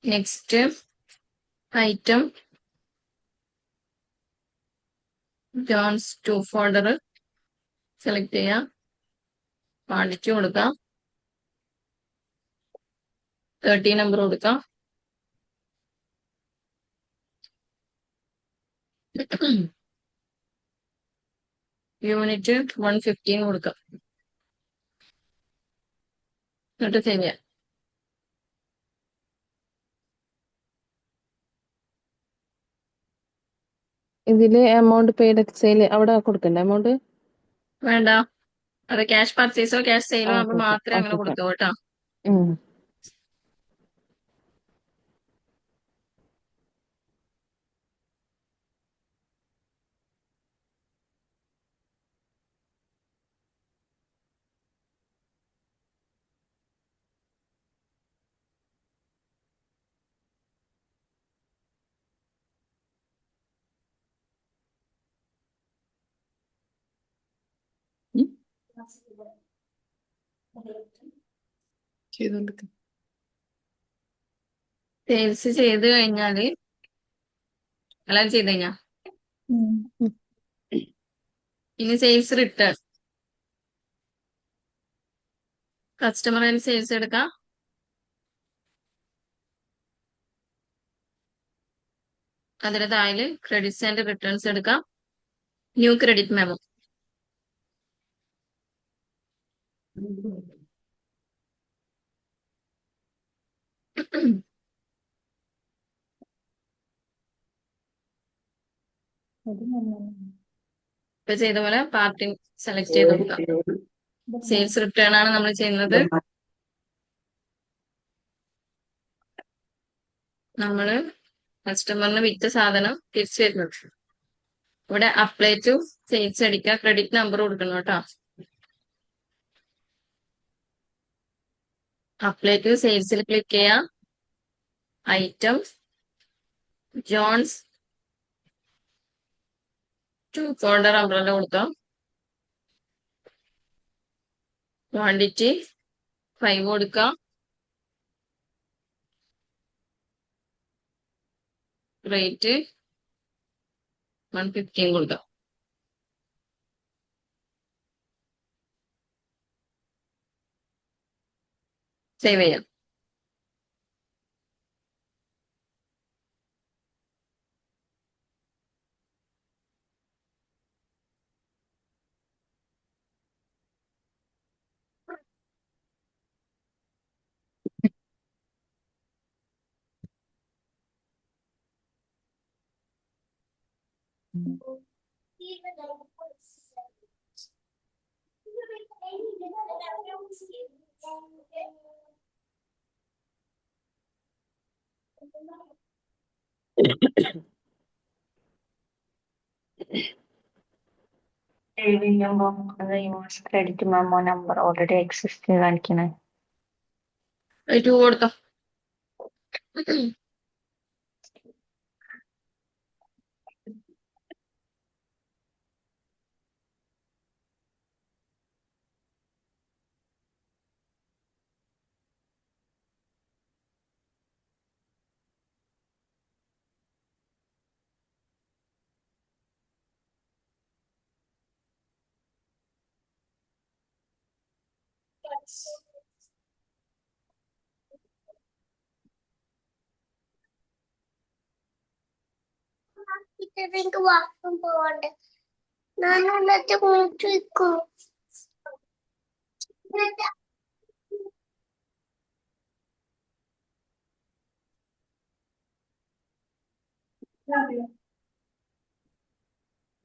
Next item Jones 2 folder select ചെയ്യാം, ക്വാണ്ടിറ്റി കൊടുക്കാം, 30 നമ്പർ കൊടുക്കാം. യൂണിറ്റ് 115 കൊടുക്കാം. എന്നിട്ട് സേവ് ചെയ്യാം.
ഇതില് എമൗണ്ട് പെയ്ഡ് സെയിൽ അവിടെ കൊടുക്കണ്ടേ എമൗണ്ട്?
വേണ്ട, അത് ക്യാഷ് പർച്ചേസോ ക്യാഷ് സെയിലോ
ഓക്കെ
ആകുമ്പോൾ
ഓക്കെ
മാത്രമേ അങ്ങനെ
ഓക്കെ ഓക്കെ.
കൊടുക്കൂ കേട്ടോ.
ഉം.
ചെയ്തോണ്ടിരിക്കും.
സെയിൽസ് ചെയ്ത് കഴിഞ്ഞാല് എല്ലാം ചെയ്ത് കഴിഞ്ഞാ ഇനി സെയിൽസ് റിട്ടേൺ. കസ്റ്റമറിന് സെയിൽസ് എടുക്കാം, അതിന് താഴെ ക്രെഡിറ്റ്സ് ആൻഡ് റിട്ടേൺസ് എടുക്കാം, ന്യൂ ക്രെഡിറ്റ് മെമ്മോ. ഇപ്പൊ ചെയ്ത പോലെ പാർട്ടി സെലക്ട് ചെയ്ത് കൊടുക്കാം. സെയിൽസ് റിട്ടേൺ ആണ് നമ്മൾ ചെയ്യുന്നത്. നമ്മള് കസ്റ്റമറിന് വിറ്റ സാധനം തിരിച്ചു വരുന്നത്. ഇവിടെ അപ്ലൈ ടു സെയിൽസ് അടിക്കുക, ക്രെഡിറ്റ് നമ്പർ കൊടുക്കണം കേട്ടോ. അപ്ലൈ ടു സെയിൽസിൽ ക്ലിക്ക് ചെയ്യാം, ഐറ്റം ജോൺസ് 2 ഫോൾഡർ അംബ്രല്ല കൊടുക്കാം, ക്വാണ്ടിറ്റി 5 കൊടുക്കാം, റേറ്റ് 115 കൊടുക്കാം. സേവ് ചെയ്യാം.
Credit memo number already exist കാണിക്കണേ.
2 കൊടുക്കാം.
എനിക്ക് വാക്കും പോവാണ്ട് ഞാൻ എന്നിട്ട് മൂത്ത് വെക്കും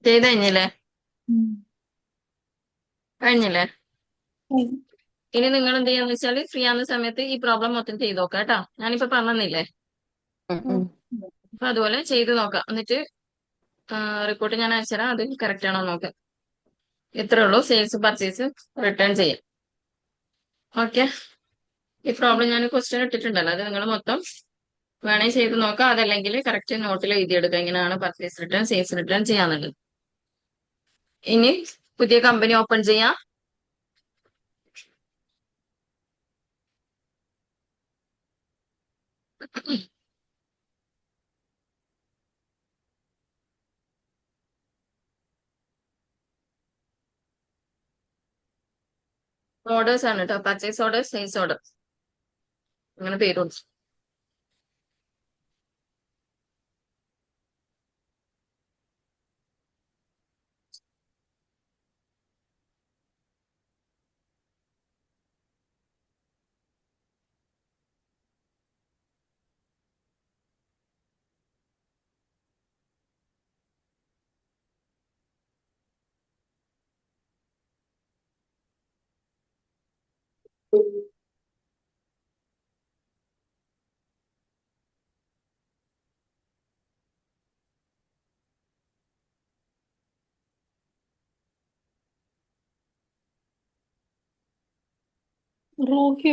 ചെയ്ത് കഴിഞ്ഞില്ലേ?
ഉം.
കഴിഞ്ഞില്ലേ?
ഉം.
ഇനി നിങ്ങൾ എന്ത് ചെയ്യാന്ന് വെച്ചാല് ഫ്രീ ആവുന്ന സമയത്ത് ഈ പ്രോബ്ലം മൊത്തം ചെയ്ത് നോക്കാം കേട്ടോ. ഞാനിപ്പോ പറഞ്ഞില്ലേ? അപ്പൊ അതുപോലെ ചെയ്ത് നോക്കാം. എന്നിട്ട് റിപ്പോർട്ട് ഞാൻ അയച്ചുതരാം. അത് കറക്റ്റ് ആണോ നോക്കാം. ഇത്രേ ഉള്ളൂ. സെയിൽസ് പർച്ചേസ് റിട്ടേൺ ചെയ്യാം. ഓക്കെ. ഈ പ്രോബ്ലം ഞാൻ ക്വസ്റ്റ്യൻ ഇട്ടിട്ടുണ്ടല്ലോ, അത് നിങ്ങൾ മൊത്തം വേണമെങ്കിൽ ചെയ്ത് നോക്കാം. അതല്ലെങ്കിൽ കറക്റ്റ് നോട്ടിൽ എഴുതിയെടുക്കുക എങ്ങനെയാണ് പർച്ചേസ് റിട്ടേൺ സെയിൽസ് റിട്ടേൺ ചെയ്യാന്നുള്ളത്. ഇനി പുതിയ കമ്പനി ഓപ്പൺ ചെയ്യാം. ഓർഡേഴ്സ് ആണ് കേട്ടോ. പർച്ചേസ് ഓർഡർ, സെയിൽസ് ഓർഡർ, അങ്ങനെ പേരുണ്ട്.
റോക്കി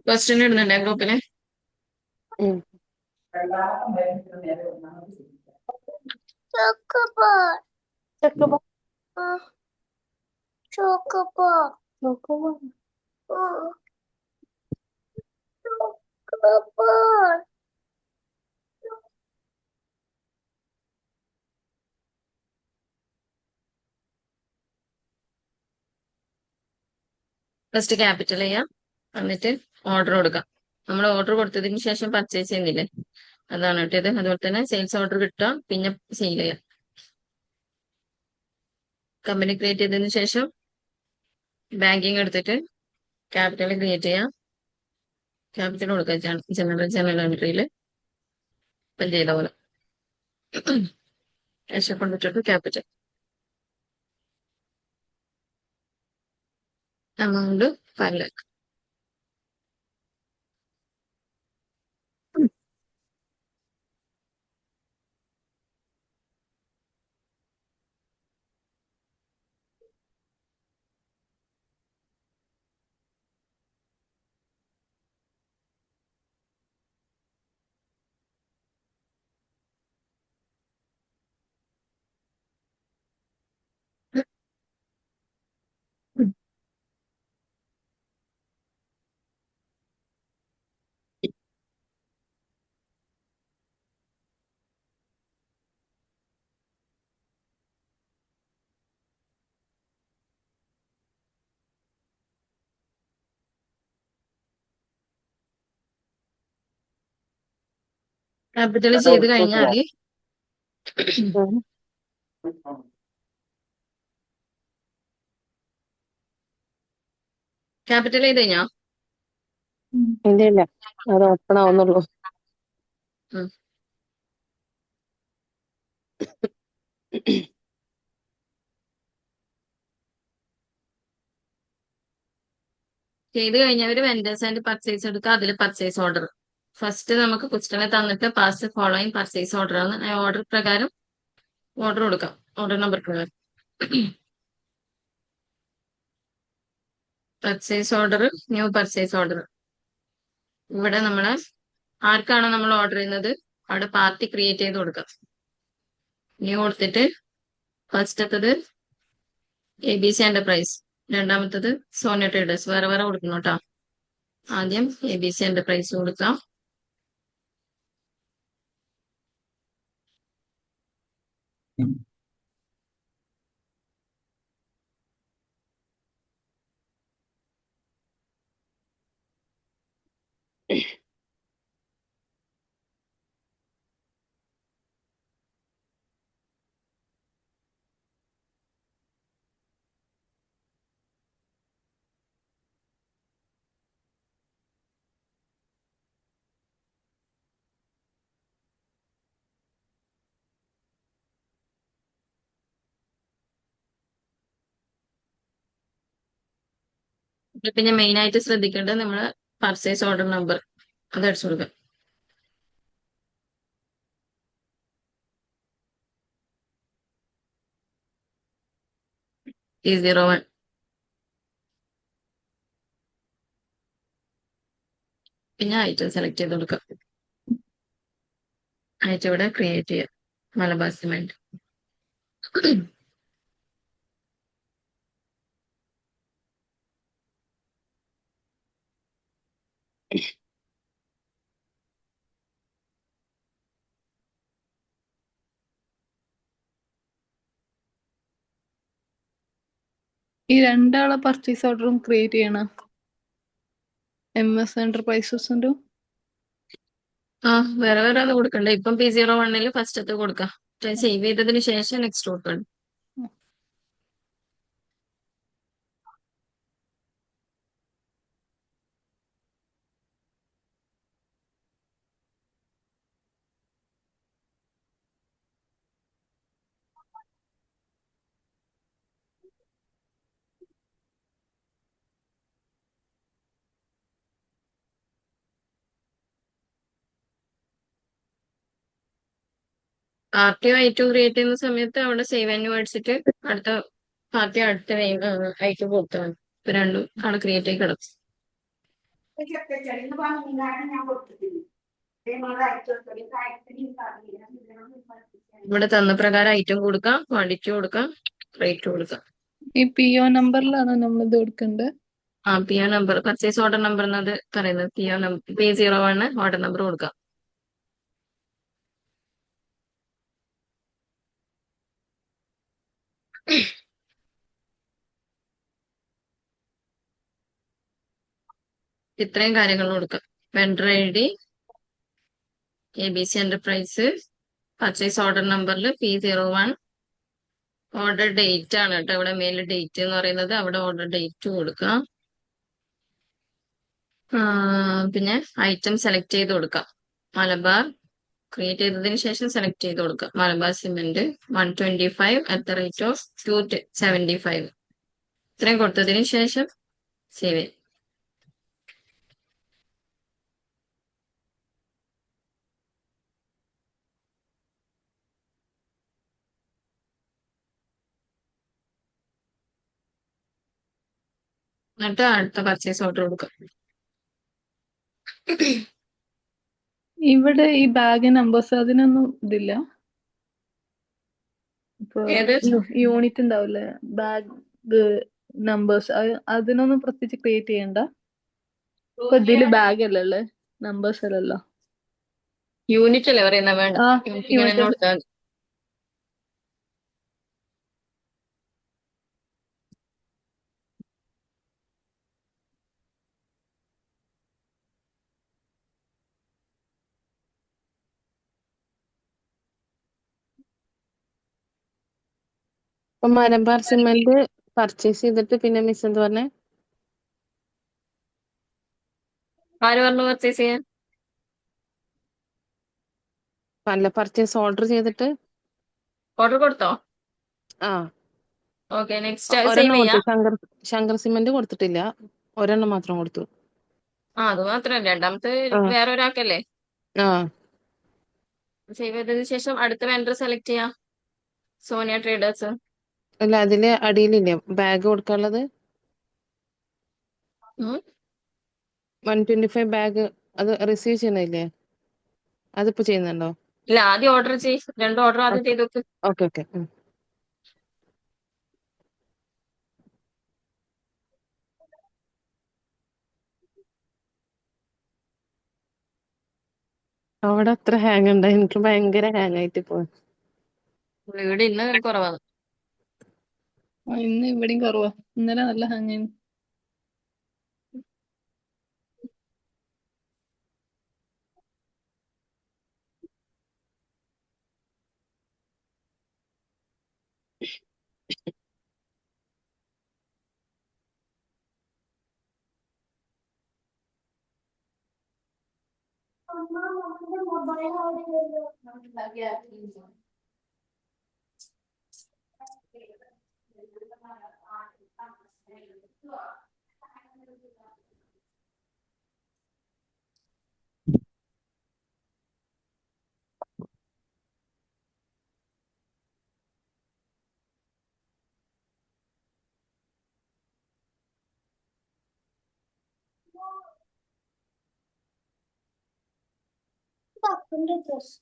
ക്വസ്റ്റ്യൻ ഇടുന്നുണ്ടേ ഗ്രൂപ്പില്.
ചോക്കോബാർ
ചെക്കപ്പോ
ചോക്കോബാർ
നോക്കുമ്പോ
ചോക്കോബാർ
ഫസ്റ്റ് ക്യാപിറ്റൽ ചെയ്യാം, എന്നിട്ട് ഓർഡർ കൊടുക്കാം. നമ്മൾ ഓർഡർ കൊടുത്തതിന് ശേഷം പർച്ചേസ് ചെയ്യുന്നില്ലേ, അതാണ് കേട്ടോ ഇത്. അതുപോലെ തന്നെ സെയിൽസ് ഓർഡർ കിട്ടുക, പിന്നെ സെയിൽ ചെയ്യാം. കമ്പനി ക്രിയേറ്റ് ചെയ്തതിന് ശേഷം ബാങ്കിങ് എടുത്തിട്ട് ക്യാപിറ്റൽ ക്രിയേറ്റ് ചെയ്യാം. ക്യാപിറ്റൽ കൊടുക്കുക ജനറൽ എൻട്രിയിൽ ഇപ്പം ചെയ്ത പോലെ. ക്യാഷ് കൊണ്ടിട്ടിട്ട് ക്യാപിറ്റൽ എമൗണ്ട് 5 lakh. ക്യാപിറ്റൽ ചെയ്ത് കഴിഞ്ഞാൽ ക്യാപിറ്റൽ ചെയ്ത് കഴിഞ്ഞാ
ഇല്ല ഇല്ല, അത് ഓപ്പൺ ആവുന്നുള്ളൂ.
ചെയ്ത് കഴിഞ്ഞവര് വെൻഡേഴ്സ് ആൻഡ് പർച്ചേസ് എടുക്കുക. അതിൽ പർച്ചേസ് ഓർഡർ ഫസ്റ്റ് നമുക്ക് ക്വസ്റ്റ്യനെ തന്നിട്ട് പാസ് ഫോളോയിങ് പർച്ചേസ് ഓർഡർ ആണ്. ആ ഓർഡർ പ്രകാരം ഓർഡർ കൊടുക്കാം. ഓർഡർ നമ്പർ പ്രകാരം purchase order, new purchase order. ഇവിടെ നമ്മൾ ആർക്കാണോ നമ്മൾ ഓർഡർ ചെയ്യുന്നത് അവിടെ പാർട്ടി ക്രിയേറ്റ് ചെയ്ത് കൊടുക്കാം. ന്യൂ കൊടുത്തിട്ട് ഫസ്റ്റത്തത് ABC എന്റർപ്രൈസ്, രണ്ടാമത്തത് സോനിയ ട്രേഡേഴ്സ്. വേറെ വേറെ കൊടുക്കണം കേട്ടോ. ആദ്യം ABC എന്റർപ്രൈസ് കൊടുക്കാം. പിന്നെ മെയിൻ ആയിട്ട് ശ്രദ്ധിക്കേണ്ടത് നമ്മള് പർച്ചേസ് ഓർഡർ നമ്പർ അത് അടിച്ചു കൊടുക്കാം. T01. പിന്നെ ഐറ്റം സെലക്ട് ചെയ്ത് കൊടുക്കാം. ഐറ്റം ഇവിടെ ക്രിയേറ്റ് ചെയ്യാം. മലബാർ സിമെന്റ്.
ഈ രണ്ടാളെ പർച്ചേസ് ഓർഡറും ക്രിയേറ്റ് ചെയ്യണം. MS എന്റർപ്രൈസസിന്റെ
വേറെ വേറെ അത് കൊടുക്കണ്ട. ഇപ്പം P01 ഫസ്റ്റത്തെ കൊടുക്കാം. സേവ് ചെയ്തതിന് ശേഷം നെക്സ്റ്റ് കൊടുക്കണം. പാർട്ടിയും ഐറ്റവും ക്രിയേറ്റ് ചെയ്യുന്ന സമയത്ത് അവിടെ സേവ് ആൻഡ് അടിച്ചിട്ട് അടുത്ത പാർട്ടി അടുത്ത ഐറ്റം കൊടുത്താണ്. ഇപ്പൊ രണ്ടും അവിടെ ക്രിയേറ്റ് ആയി കിടക്കും. ഇവിടെ തന്ന പ്രകാരം ഐറ്റം കൊടുക്കാം, ക്വാണ്ടിറ്റി കൊടുക്കാം, റേറ്റ് കൊടുക്കാം.
ഈ PO നമ്പറിലാണോ നമ്മൾ ഇത് കൊടുക്കേണ്ടത്?
PO number, purchase order number എന്നത് പറയുന്നത്. PO number P01 order number കൊടുക്കാം. ഇത്രയും കാര്യങ്ങൾ കൊടുക്കാം. Vendor ID, ABC enterprise, purchase order നമ്പറിൽ P01, ഓർഡർ ഡേറ്റ് ആണ് കേട്ടോ. ഇവിടെ മേലെ ഡേറ്റ് എന്ന് പറയുന്നത്, അവിടെ ഓർഡർ ഡേറ്റ് കൊടുക്കാം. പിന്നെ ഐറ്റം സെലക്ട് ചെയ്ത് കൊടുക്കാം. മലബാർ ക്രിയേറ്റ് ചെയ്തതിന് ശേഷം സെലക്ട് ചെയ്ത് കൊടുക്കാം. Malabar cement 125 at the rate of 275. ഇത്രയും കൊടുത്തതിന് ശേഷം സേവ് ചെയ്യും. എന്നിട്ട് അടുത്ത പർച്ചേസ് ഓർഡർ കൊടുക്കാം.
ഇവിടെ ഈ ബാഗ് നമ്പേഴ്സ് അതിനൊന്നും ഇതില്ല. ഇപ്പൊ
ഏത്?
യൂണിറ്റ് ഉണ്ടാവില്ലേ, ബാഗ് നമ്പേഴ്സ്, അതിനൊന്നും പ്രത്യേകിച്ച് ക്രിയേറ്റ് ചെയ്യണ്ട. ഇപ്പൊ ഇതില് ബാഗ് അല്ലല്ലേ, നമ്പേഴ്സ് അല്ലല്ലോ.
യൂണിറ്റ് അല്ലേ പറയുന്ന? വേണ്ട,
ആ
യൂണിറ്റ് ഇങ്ങനെ തന്നെ
യൂണിറ്റ്.
കൊടുത്താൽ മതി.
അപ്പൊ മലബാർ സിമെന്റ് പർച്ചേസ് ചെയ്തിട്ട് പിന്നെ മിസ് എന്ത് പറഞ്ഞേ?
ആര് പറഞ്ഞു പർച്ചേസ് ചെയ്യാൻ?
അല്ല, പർച്ചേസ് ഓർഡർ ചെയ്തിട്ട്.
ഓർഡർ കൊടുത്തോ?
ആ,
ഓക്കെ, നെക്സ്റ്റ് സേവ്
ഒരെണ്ണം കൊടുത്തു.
ചെയ്യാം.
ശങ്കർ സിമെന്റ് കൊടുത്തിട്ടില്ല, ഒരെണ്ണം മാത്രം കൊടുത്തു.
അത് മാത്രം. രണ്ടാമത്തെ
ആ
വേറെ ഒരാൾക്കല്ലേ.
ആ
സേവ് ചെയ്തതിനു ശേഷം അടുത്ത വെണ്ടർ സെലക്ട് ചെയ്യാം. സോനിയ ട്രേഡേഴ്സ്.
അല്ല അതില് അടിയിലില്ലേ ബാഗ് കൊടുക്കാനുള്ളത്? 125 ബാഗ് അത് റിസീവ് ചെയ്യുന്നില്ലേ? അതിപ്പോ ചെയ്യുന്നുണ്ടോ?
ഇല്ല, ആദ്യം ഓർഡർ ചെയ്, 2 ഓർഡർ ആദ്യം
ഓക്കെ
ചെയ്ത് നോക്ക്.
Okay okay. അവിടെ അത്ര ഹാങ് ഉണ്ടോ? എനിക്ക് ഭയങ്കര ഹാങ് ആയിട്ട് പോയി.
ഇവിടെ ഇന്ന് കുറവാണ്.
ഇന്ന് ഇവിടെയും കുറവാ. ഇന്നലെ നല്ല ഹാങ്ങായിരുന്നു.
മൊബൈൽ ഡ്രസ്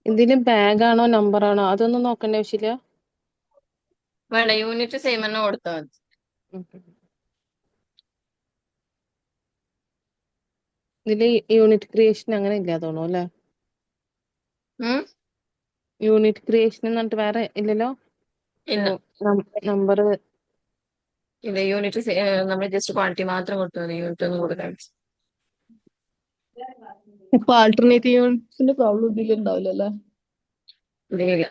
ഇതില് ബാഗാണോ നമ്പറാണോ അതൊന്നും നോക്കേണ്ട ആവശ്യമില്ല?
വേണ്ട, യൂണിറ്റ് സെയിം തന്നെ കൊടുത്താൽ മതി.
ഇതില് യൂണിറ്റ് ക്രിയേഷൻ അങ്ങനെ ഇല്ല തോന്നുന്നു അല്ലെ?
ഉം?
യൂണിറ്റ് ക്രിയേഷൻ എന്നിട്ട് വേറെ ഇല്ലല്ലോ?
ഇല്ല,
നമ്പർ
ഇല്ല. യൂണിറ്റ് നമ്മൾ ജസ്റ്റ് ക്വാണ്ടിറ്റി മാത്രം കൊടുത്താൽ മതി, യൂണിറ്റ് ഒന്നും കൊടുക്കാൻ.
ഇപ്പൊ ആൾട്ടർനേറ്റീവ് യൂണിറ്റ്സിന്റെ പ്രോബ്ലം ഇതിലുണ്ടാവില്ല അല്ലേ?
ഇല്ല.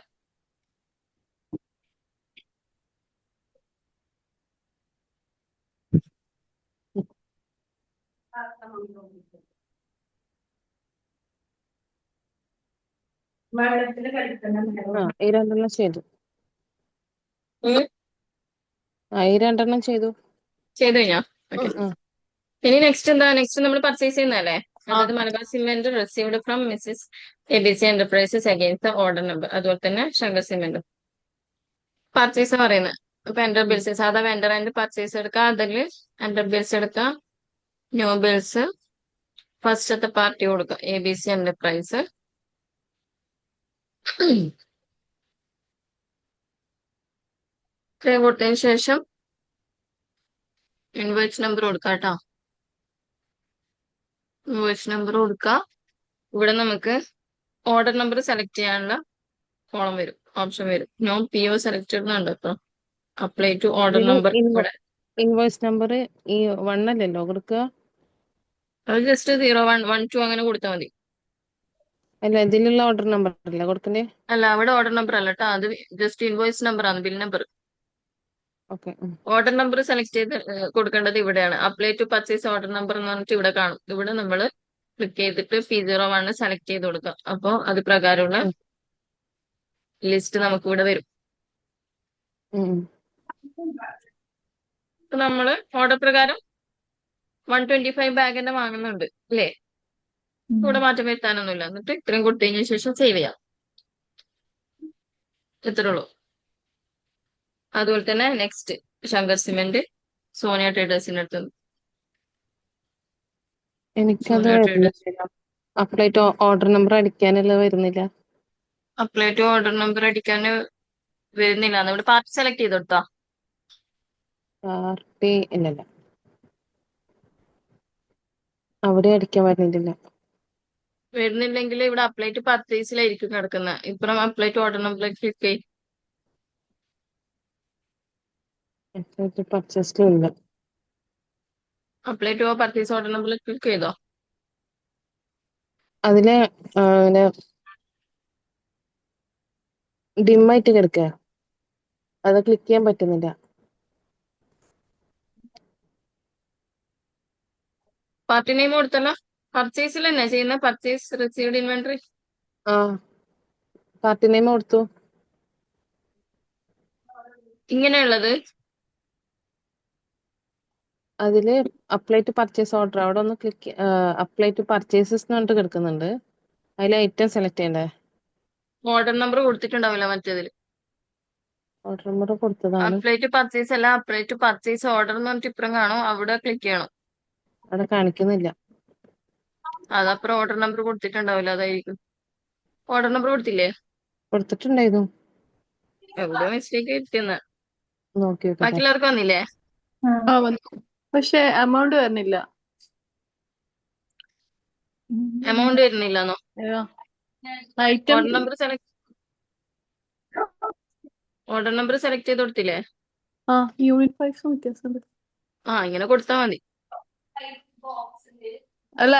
ഈ രണ്ടെണ്ണം ചെയ്തു.
ഉം?
ഈ രണ്ടെണ്ണം ചെയ്തു.
ചെയ്ത് കഴിഞ്ഞാ ഓക്കെ.
ആ
ഇനി നെക്സ്റ്റ് എന്താ? നെക്സ്റ്റ് നമ്മൾ പർച്ചേസ് ചെയ്യുന്നതല്ലേ? അതായത് Malabar cement received from Mrs ABC enterprises against order number. അതുപോലെ തന്നെ ശങ്കർ സിമെന്റ് പർച്ചേസ് പറയുന്നത്. ഇപ്പൊ എൻഡർ ബിൽസ് സാധാ വെണ്ടർ ആൻഡ് പർച്ചേസ് എടുക്കാം. അതിൽ എൻഡർ ബിൽസ് എടുക്കാം. ന്യൂ ബിൽസ് ഫസ്റ്റത്തെ പാർട്ടി കൊടുക്കാം, ABC എന്റർപ്രൈസ്. ഇത്രയും കൊടുത്തതിന് ശേഷം ഇൻവോയ്സ് നമ്പർ കൊടുക്കാം കേട്ടോ. ഇൻവോയ്സ് നമ്പർ കൊടുക്കുക. ഇവിടെ നമുക്ക് ഓർഡർ നമ്പർ സെലക്ട് ചെയ്യാനുള്ള കോളം വരും, ഓപ്ഷൻ വരും. നോൺ PO സെലക്ടഡ് എന്നുണ്ട് കേട്ടോ. അപ്ലൈ ടു ഓർഡർ
ഇതില്
നമ്പർ. ഇവിടെ
ഇൻവോയ്സ് നമ്പർ ഈ 1 അല്ലല്ലോ കൊടുക്കുക?
അത് ജസ്റ്റ് 0112 അങ്ങനെ കൊടുത്താൽ മതി.
അല്ല ഇതിലുള്ള ഓർഡർ നമ്പർ അല്ല കൊടുക്കണ്ടേ?
അല്ല, അവിടെ ഓർഡർ നമ്പർ അല്ല കേട്ടോ, അത് ജസ്റ്റ് ഇൻവോയ്സ് നമ്പർ ആണ്, bill number.
Okay.
Order number select ചെയ്ത് കൊടുക്കേണ്ടത് ഇവിടെയാണ്. Apply to purchase order number എന്ന് പറഞ്ഞിട്ട് ഇവിടെ കാണും. ഇവിടെ നമ്മൾ ക്ലിക്ക് ചെയ്തിട്ട് P01 സെലക്ട് ചെയ്ത് കൊടുക്കാം. അപ്പോൾ അത് പ്രകാരമുള്ള ലിസ്റ്റ് നമുക്ക് ഇവിടെ വരും. ഇപ്പൊ നമ്മൾ ഓർഡർ പ്രകാരം 125 ബാഗ് തന്നെ വാങ്ങുന്നുണ്ട് അല്ലേ? ഇവിടെ മാറ്റം വരുത്താനൊന്നുമില്ല. എന്നിട്ട് ഇത്രയും കൊടുത്തതിന് ശേഷം സേവ് ചെയ്യാം. ഇത്രേ ഉള്ളൂ. അതുപോലെ തന്നെ നെക്സ്റ്റ് ശങ്കർ സിമെന്റ് സോനിയ ട്രേഡേഴ്സിന്റെ അടുത്ത്
എനിക്കത്
സോനിയ ട്രേഡേഴ്സ്
വരുന്നില്ല. അപ്ലൈ ടു ഓർഡർ നമ്പർ അടിക്കാനുള്ള വരുന്നില്ല.
അപ്ലൈ ടു ഓർഡർ നമ്പർ അടിക്കാൻ വരുന്നില്ല. നമ്മുടെ പാർട്ടി സെലക്ട് ചെയ്ത് കൊടുത്താ
പാർട്ടി ഇല്ലല്ല, അവിടെ അടിക്കാൻ വരുന്നില്ല.
വരുന്നില്ലെങ്കിൽ ഇവിടെ അപ്ലൈ ടു പർച്ചേസിലായിരിക്കും കിടക്കുന്നത്. ഇപ്പുറം അപ്ലൈ ടു ഓർഡർ നമ്പറിലേക്ക് ക്ലിക്ക് ചെയ്യും.
പർച്ചേസിലില്ല.
അപ്ലൈ ടു പർച്ചേസ് ഓർഡർ നമ്പറിൽ ക്ലിക്ക് ചെയ്തോ?
അതില് ഡിമ്മായിട്ട് കിടക്കുക, അത് ക്ലിക്ക് ചെയ്യാൻ പറ്റുന്നില്ല.
പാർട്ടി നെയിം കൊടുത്തല്ലോ. പർച്ചേസിൽ തന്നെ ചെയ്യുന്ന പർച്ചേസ് റിസീവ്ഡ് ഇൻവെന്ററി.
ആ പാർട്ടി നെയിം കൊടുത്തു.
ഇങ്ങനെയുള്ളത്
അതില് അപ്ലൈ ടു പർച്ചേസ് ഓർഡർ അവിടെ ഒന്ന് ക്ലിക്ക്, അപ്ലൈ ടു പർച്ചേസസ് എന്ന് പറഞ്ഞിട്ട് കിടക്കുന്നുണ്ട്. അതിൽ ഐറ്റം സെലക്ട് ചെയ്യണ്ടേ?
ഓർഡർ നമ്പർ കൊടുത്തിട്ടുണ്ടാവില്ല മറ്റേതിൽ.
ഓർഡർ നമ്പർ കൊടുത്തതാണ്.
അപ്ലൈ ടു പർച്ചേസ് അല്ല, അപ്ലൈ ടു പർച്ചേസ് ഓർഡർ എന്ന് പറഞ്ഞിട്ട് ഇപ്പുറം കാണും, അവിടെ ക്ലിക്ക് ചെയ്യണം.
അവിടെ കാണിക്കുന്നില്ല.
അതപ്പുറം ഓർഡർ നമ്പർ കൊടുത്തിട്ടുണ്ടാവില്ല, അതായിരിക്കും. ഓർഡർ നമ്പർ കൊടുത്തില്ലേ?
കൊടുത്തിട്ടുണ്ടായിരുന്നു.
എവിടെ മിസ്റ്റേക്ക് കിട്ടിയെന്ന്.
നോക്കി നോക്കട്ടെ.
ബാക്കിയുള്ളവർക്ക് വന്നില്ലേ?
ആ വന്നു, പക്ഷെ എമൗണ്ട് വരുന്നില്ല.
എമൗണ്ട് വരുന്നില്ലെന്നോ?
ഐറ്റം
ഓർഡർ നമ്പർ സെലക്ട് ചെയ്ത് കൊടുത്തില്ലേ?
ആ യൂണിറ്റ് പ്രൈസും വ്യത്യാസമുണ്ട്.
ഇങ്ങനെ കൊടുത്താൽ മതി.
അല്ല,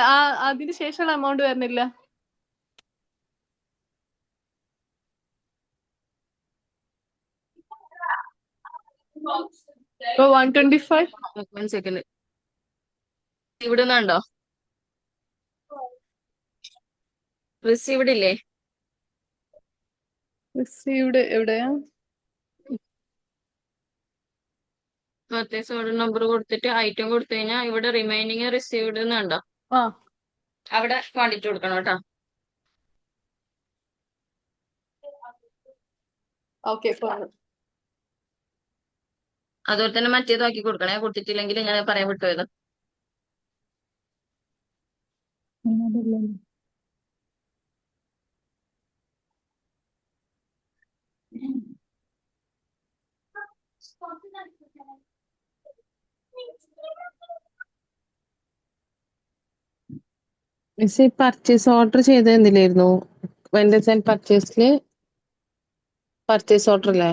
അതിന് ശേഷമുള്ള എമൗണ്ട് വരുന്നില്ല. ഇപ്പൊ 125.
1 സെക്കൻഡ്. ഇവിടെ നിന്നുണ്ടോ? റിസീവ്ഡ് ഇല്ലേ?
റിസീവ്ഡ് എവിടെയാ?
പർച്ചേസ് ഓർഡർ നമ്പർ കൊടുത്തിട്ട് ഐറ്റം കൊടുത്തു കഴിഞ്ഞാൽ ഇവിടെ റിമൈനിങ് റിസീവ്ഡ് എന്നുണ്ടോ?
ആ
അവിടെ ക്വാണ്ടിറ്റി കൊടുക്കണം കേട്ടോ.
ഓക്കെ.
അതുപോലെ തന്നെ മറ്റേതാക്കി കൊടുക്കണേ, കൊടുത്തിട്ടില്ലെങ്കിൽ ഞാൻ പറയാൻ വിട്ടുപോയത്.
മിസ് പർച്ചേസ് ഓർഡർ ചെയ്ത് എന്തില്ലായിരുന്നു? വെൻഡേഴ്സ് ആൻഡ് പർച്ചേസില് പർച്ചേസ് ഓർഡർ അല്ലേ?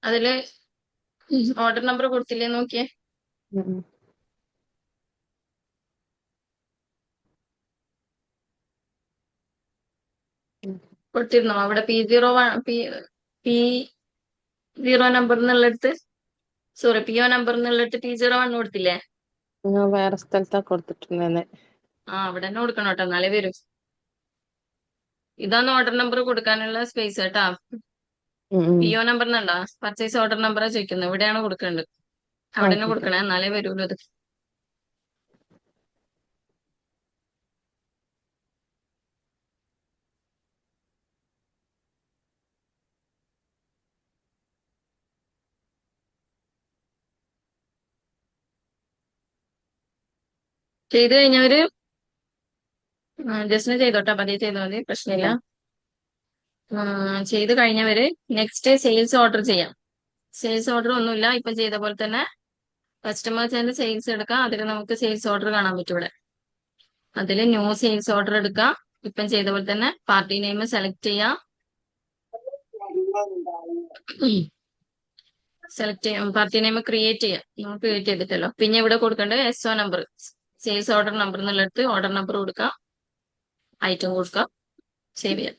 അതില് ഓർഡർ നമ്പർ കൊടുത്തില്ലേ നോക്കിയേ. കൊടുത്തിരുന്നോ? അവിടെ P0 നമ്പർ എന്നുള്ളടുത്ത്, സോറി PO നമ്പർ എന്നുള്ളടുത്ത് P01 കൊടുത്തില്ലേ?
ഞാൻ വേറെ സ്ഥലത്താ കൊടുത്തിട്ടുണ്ടെന്നെ.
അവിടെ തന്നെ കൊടുക്കണം കേട്ടോ, എന്നാലേ വരും. ഇതാണ് ഓർഡർ നമ്പർ കൊടുക്കാനുള്ള സ്പേസ് കേട്ടാ. PO നമ്പർ എന്നുണ്ടോ? പർച്ചേസ് ഓർഡർ നമ്പറാ ചോദിക്കുന്നത്, ഇവിടെയാണ് കൊടുക്കേണ്ടത്. അവിടെ തന്നെ കൊടുക്കണേ, എന്നാലേ വരുള്ളൂ അത്. ചെയ്ത് കഴിഞ്ഞവര് ജസ്റ്റ് ചെയ്തോട്ടെ, പതിയെ ചെയ്താൽ മതി, പ്രശ്നമില്ല. ചെയ്ത് കഴിഞ്ഞവര് നെക്സ്റ്റ് സെയിൽസ് ഓർഡർ ചെയ്യാം. സെയിൽസ് ഓർഡർ ഒന്നുമില്ല, ഇപ്പം ചെയ്ത പോലെ തന്നെ കസ്റ്റമേഴ്സിന്റെ സെയിൽസ് എടുക്കാം. അതിൽ നമുക്ക് സെയിൽസ് ഓർഡർ കാണാൻ പറ്റും ഇവിടെ. അതിൽ ന്യൂ സെയിൽസ് ഓർഡർ എടുക്കാം. ഇപ്പം ചെയ്ത പോലെ തന്നെ പാർട്ടി നെയിം സെലക്ട് ചെയ്യാം. പാർട്ടി നെയിം ക്രിയേറ്റ് ചെയ്യാം. നമ്മൾ ക്രിയേറ്റ് ചെയ്തിട്ടല്ലോ. പിന്നെ ഇവിടെ കൊടുക്കേണ്ടത് SO number, sales order number എന്നുള്ളടുത്ത് ഓർഡർ നമ്പർ കൊടുക്കാം, ഐറ്റം കൊടുക്കാം, സേവ് ചെയ്യാം.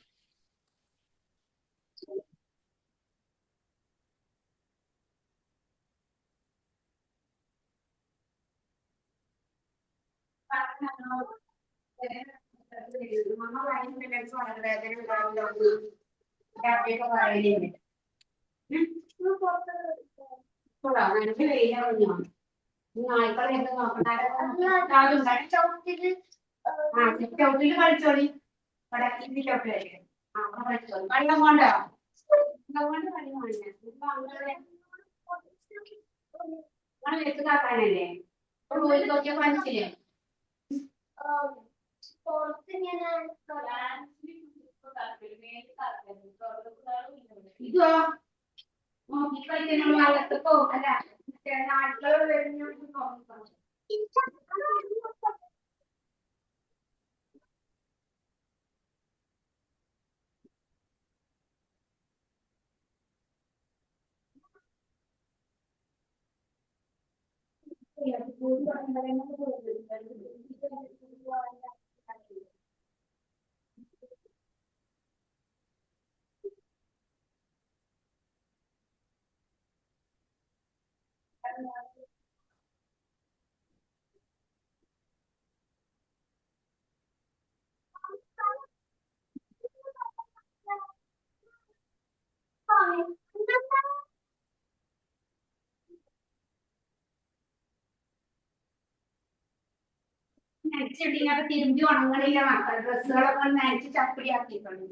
നനച്ചിട്ടിങ്ങനെ തിരുമ്പി ഉണങ്ങണില്ല മക്കൾ ഡ്രസ്സുകളൊക്കെ നനച്ച് ചപ്പിളിയാക്കിയിട്ടുണ്ട്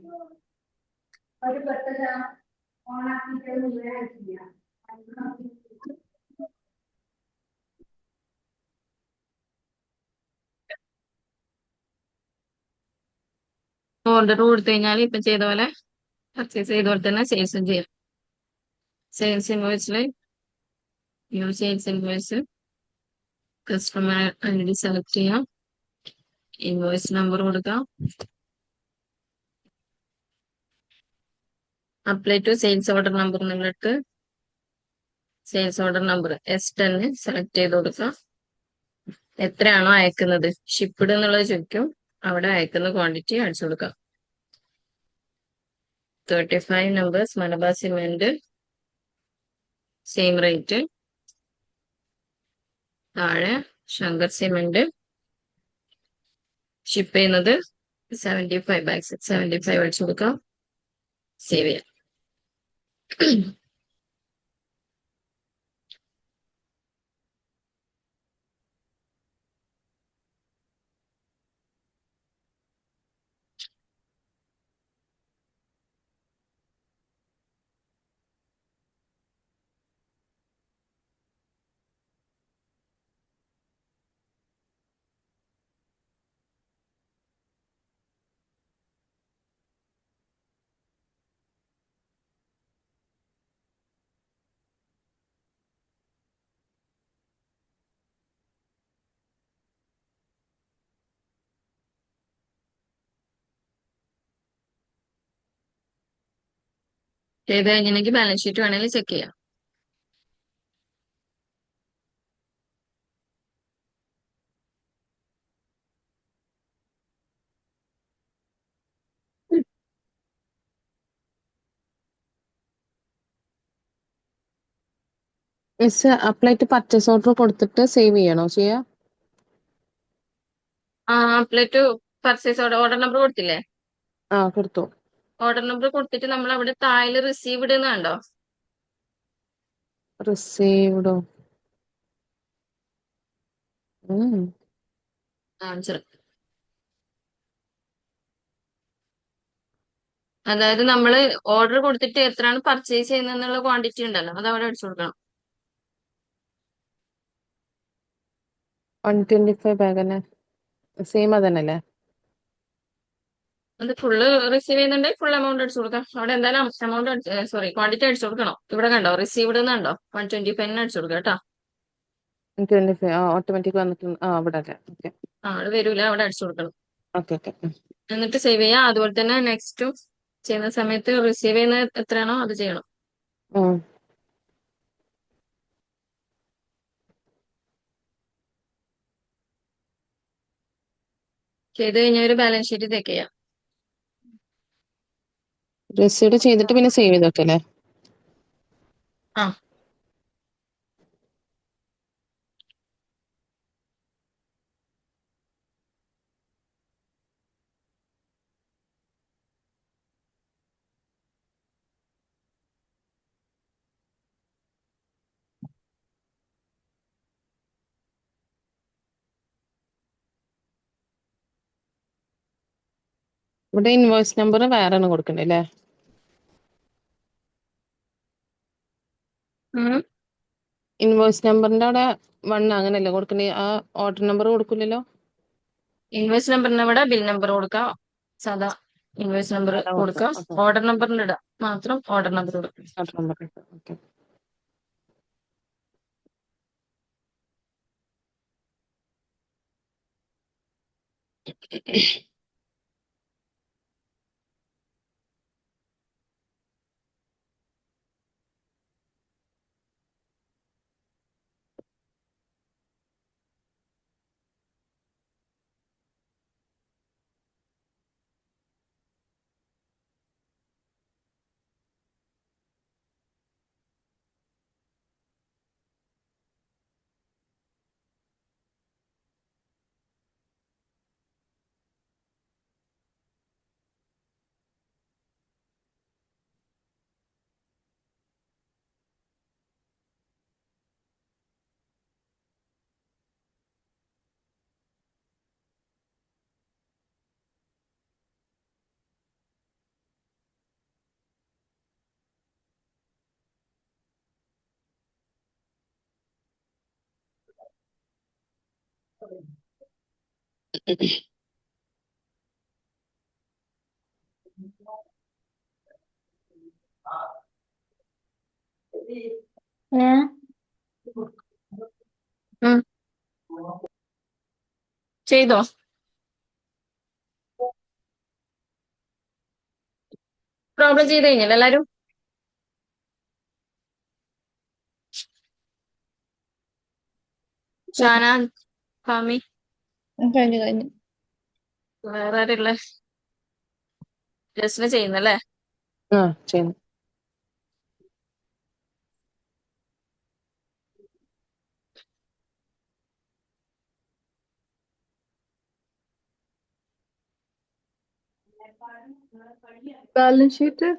ഒരു പെട്ടത് ഓണാക്കിയിട്ട് മുഴുവൻ അയച്ചില്ല
ഓർഡർ കൊടുത്തു കഴിഞ്ഞാൽ ഇപ്പൊ ചെയ്ത പോലെ പർച്ചേസ് ചെയ്ത പോലെ തന്നെ സെയിൽസും ചെയ്യാം. സെയിൽസ് ഇൻവോയ്സിൽ new sales invoice customer I D select ചെയ്യാം, ഇൻവോയ്സ് നമ്പർ കൊടുക്കാം, apply to sales order number എന്നുള്ളിടത്ത് sales order number S10 select ചെയ്ത് കൊടുക്കാം. എത്രയാണോ അയക്കുന്നത് ഷിപ്പ്ഡ് എന്നുള്ളത് ചോദിക്കും, അവിടെ അയക്കുന്ന ക്വാണ്ടിറ്റി അടിച്ചു കൊടുക്കാം. 35 numbers Malabar cement, same rate. താഴെ ശങ്കർ സിമെന്റ് ഷിപ്പ് ചെയ്യുന്നത് 75 ബാഗ്സ്, 75 അടിച്ചു കൊടുക്കാം, സേവ് ചെയ്യാം. ചെയ്ത് കഴിഞ്ഞിട്ടുണ്ടെങ്കിൽ ബാലൻസ് ഷീറ്റ് വേണമെങ്കിൽ ചെക്ക് ചെയ്യാം.
Miss apply to purchase order കൊടുത്തിട്ട് സേവ് ചെയ്യണോ ചെയ്യാ?
Apply to purchase order number കൊടുത്തില്ലേ?
കൊടുത്തു.
ഓർഡർ നമ്പർ കൊടുത്തിട്ട് നമ്മൾ അവിടെ താഴെ റിസീവ്ഡ് എന്ന് കണ്ടോ?
റിസീവ്ഡോ?
ആൻസർ. അതായത് നമ്മൾ ഓർഡർ കൊടുത്തിട്ട് എത്രയാണ് പർച്ചേസ് ചെയ്യുന്നതെന്നുള്ള ക്വാണ്ടിറ്റി ഉണ്ടല്ലോ, അത് അവിടെ അടിച്ചു കൊടുക്കണം.
125 ബാഗ് തന്നെ സെയിം അതന്നെല്ലേ?
അത് ഫുള്ള് റിസീവ് ചെയ്യുന്നുണ്ടെങ്കിൽ ഫുൾ എമൗണ്ട് അടിച്ചു കൊടുക്കാം. അവിടെ എന്തായാലും എമൗണ്ട് ക്വാണ്ടിറ്റി അടിച്ചു കൊടുക്കണം. ഇവിടെ കണ്ടോ റിസീവ്ഡ് എന്ന് കണ്ടോ? 125 അടിച്ചു കൊടുക്കാം കേട്ടോ.
125 ഓട്ടോമാറ്റിക് വന്നിട്ടുണ്ട്. അവിടെ അല്ലേ? ഓക്കെ
അവിടെ വരൂല, അവിടെ അടിച്ചു കൊടുക്കണം.
Okay okay.
എന്നിട്ട് സേവ് ചെയ്യാം. അതുപോലെ തന്നെ നെക്സ്റ്റും ചെയ്യുന്ന സമയത്ത് റിസീവ് ചെയ്യുന്നത് എത്രയാണോ അത് ചെയ്യണം. ചെയ്ത് കഴിഞ്ഞാൽ ഒരു ബാലൻസ് ഷീറ്റ് ചെക്ക് ചെയ്യാം.
റിസീവ്ഡ് ചെയ്തിട്ട് പിന്നെ സേവ് ചെയ്ത് വെക്കല്ലേ?
ആ
ഇവിടെ ഇൻവോയ്സ് നമ്പർ വേറെ ആണ് കൊടുക്കണ്ടേ അല്ലേ? ഇൻവോയ്സ് നമ്പറിന്റെ അവിടെ 1 അങ്ങനെയല്ലേ കൊടുക്കണ്ടേ? ആ ഓർഡർ നമ്പർ കൊടുക്കില്ലല്ലോ?
ഇൻവോയ്സ് നമ്പറിന് ഇവിടെ ബിൽ നമ്പർ കൊടുക്കാം, സാധാ ഇൻവോയ്സ് നമ്പർ
അതാ
കൊടുക്കാം.
ഓക്കെ.
ഓർഡർ നമ്പറിന് ഇടാം, മാത്രം ഓർഡർ നമ്പർ കൊടുക്കാം.
Order number okay.
ഏഹ്
ഉം. ചെയ്തോ? പ്രോബ്ലം ചെയ്ത് കഴിഞ്ഞല്ലോ എല്ലാരും? ഷാന, ഫാമി,
കഴിഞ്ഞു.
വേറെ ആരുള്ള? ജസ്റ്റിന് ചെയ്യുന്നല്ലേ?
ആ ചെയ്യുന്നു.
ബാലൻസ് ഷീറ്റ്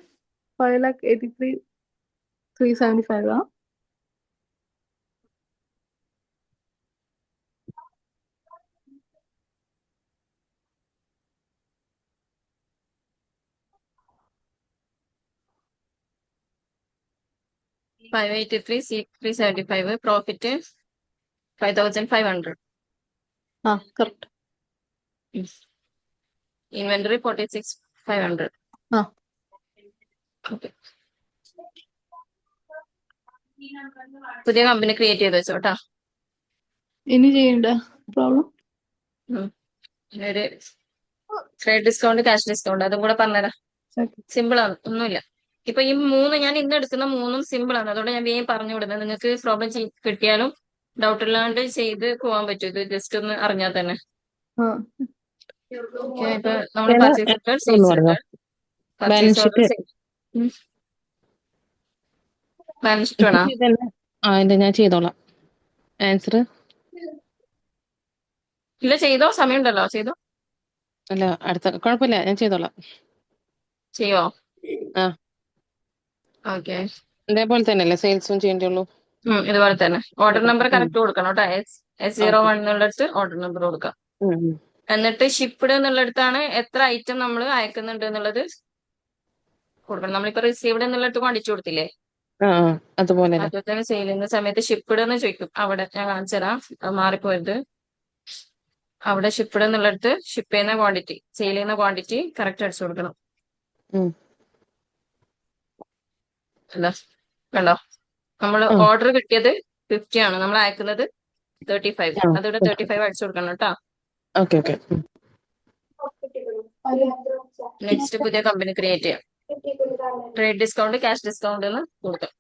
5,83,375 ആ.
$583,375. പ്രോഫിറ്റ് 5,500.
ആ കറക്റ്റ്.
ഇൻവെന്ററി 46,500.
ആ
ഓക്കെ. പുതിയ കമ്പനി ക്രിയേറ്റ് ചെയ്ത് വെച്ചോട്ടാ.
ഇനി ചെയ്യണ്ട പ്രോബ്ലം.
ഒരു ക്രെഡിറ്റ് ഡിസ്കൗണ്ട്, ക്യാഷ് ഡിസ്കൗണ്ട്, അതും കൂടെ പറഞ്ഞുതരാം. സിമ്പിൾ ആണ്, ഒന്നുമില്ല. ഇപ്പൊ ഈ മൂന്ന് ഞാൻ ഇന്ന് എടുക്കുന്ന മൂന്നും സിമ്പിൾ ആണ്. അതുകൊണ്ട് ഞാൻ വേഗം പറഞ്ഞു വിടുന്നത്. നിങ്ങൾക്ക് പ്രോബ്ലം കിട്ടിയാലും ഡൗട്ട് ഇല്ലാണ്ട് ചെയ്ത് പോകാൻ പറ്റും. ഇത് ജസ്റ്റ് ഒന്ന് അറിഞ്ഞാൽ തന്നെ.
ആ
ഓക്കെ. ഇപ്പൊ നമ്മൾ
ഞാൻ
പർച്ചേസ് റിട്ടേൺ,
ഒന്ന്
സെയിൽസ്
പറഞ്ഞോ.
Return, purchase
balance
order,
sheet
balance sheet വേണോ?
ഇതന്നെ. എന്റെ ഞാൻ ചെയ്തോളാം. ആൻസർ
ഇല്ല, ചെയ്തോ, സമയമുണ്ടല്ലോ, ചെയ്തോ.
അല്ല, അടുത്ത കുഴപ്പമില്ല, ഞാൻ ചെയ്തോളാം.
ചെയ്യോ?
ആ
ഓക്കെ.
ഇതേപോലെ തന്നെയല്ലേ സെയിൽസും ചെയ്യേണ്ടുള്ളൂ?
ഇതുപോലെ തന്നെ ഓർഡർ നമ്പർ കറക്റ്റ് കൊടുക്കണം കേട്ടോ. S01
okay.
എന്നുള്ളിടത്ത് ഓർഡർ നമ്പർ കൊടുക്കാം. എന്നിട്ട് ഷിപ്പ്ഡ് എന്നുള്ളിടത്താണ് എത്ര ഐറ്റം നമ്മൾ അയക്കുന്നുണ്ട് എന്നുള്ളത് കൊടുക്കണം. നമ്മളിപ്പോ റിസീവ്ഡ് എന്നുള്ളിടത്ത് അടിച്ചു കൊടുത്തില്ലേ,
ആ അതുപോലെ അല്ലേ?
അതുപോലെ തന്നെ സെയിൽ ചെയ്യുന്ന സമയത്ത് ഷിപ്പ്ഡ് എന്ന് ചോദിക്കും. അവിടെ ഞാൻ കാണിച്ചു തരാം, അത് മാറിപ്പോയത്. അവിടെ ഷിപ്പ്ഡ് എന്നുള്ളിടത്ത് ഷിപ്പ് ചെയ്യുന്ന ക്വാണ്ടിറ്റി, സെയിൽ ചെയ്യുന്ന ക്വാണ്ടിറ്റി കറക്റ്റ് അടിച്ചു കൊടുക്കണം.
ഉം.
അല്ല, കണ്ടോ, നമ്മൾ
ആ
ഓർഡർ കിട്ടിയത് 50 ആണ്, നമ്മൾ അയക്കുന്നത് 35.
ആ
അതിവിടെ 35 അടിച്ചു കൊടുക്കണം കേട്ടോ.
Okay okay.
നെക്സ്റ്റ് പുതിയ കമ്പനി ക്രിയേറ്റ് ചെയ്യാം. ട്രേഡ് ഡിസ്കൗണ്ട്, ക്യാഷ് ഡിസ്കൗണ്ട് എന്ന് കൊടുക്കാം.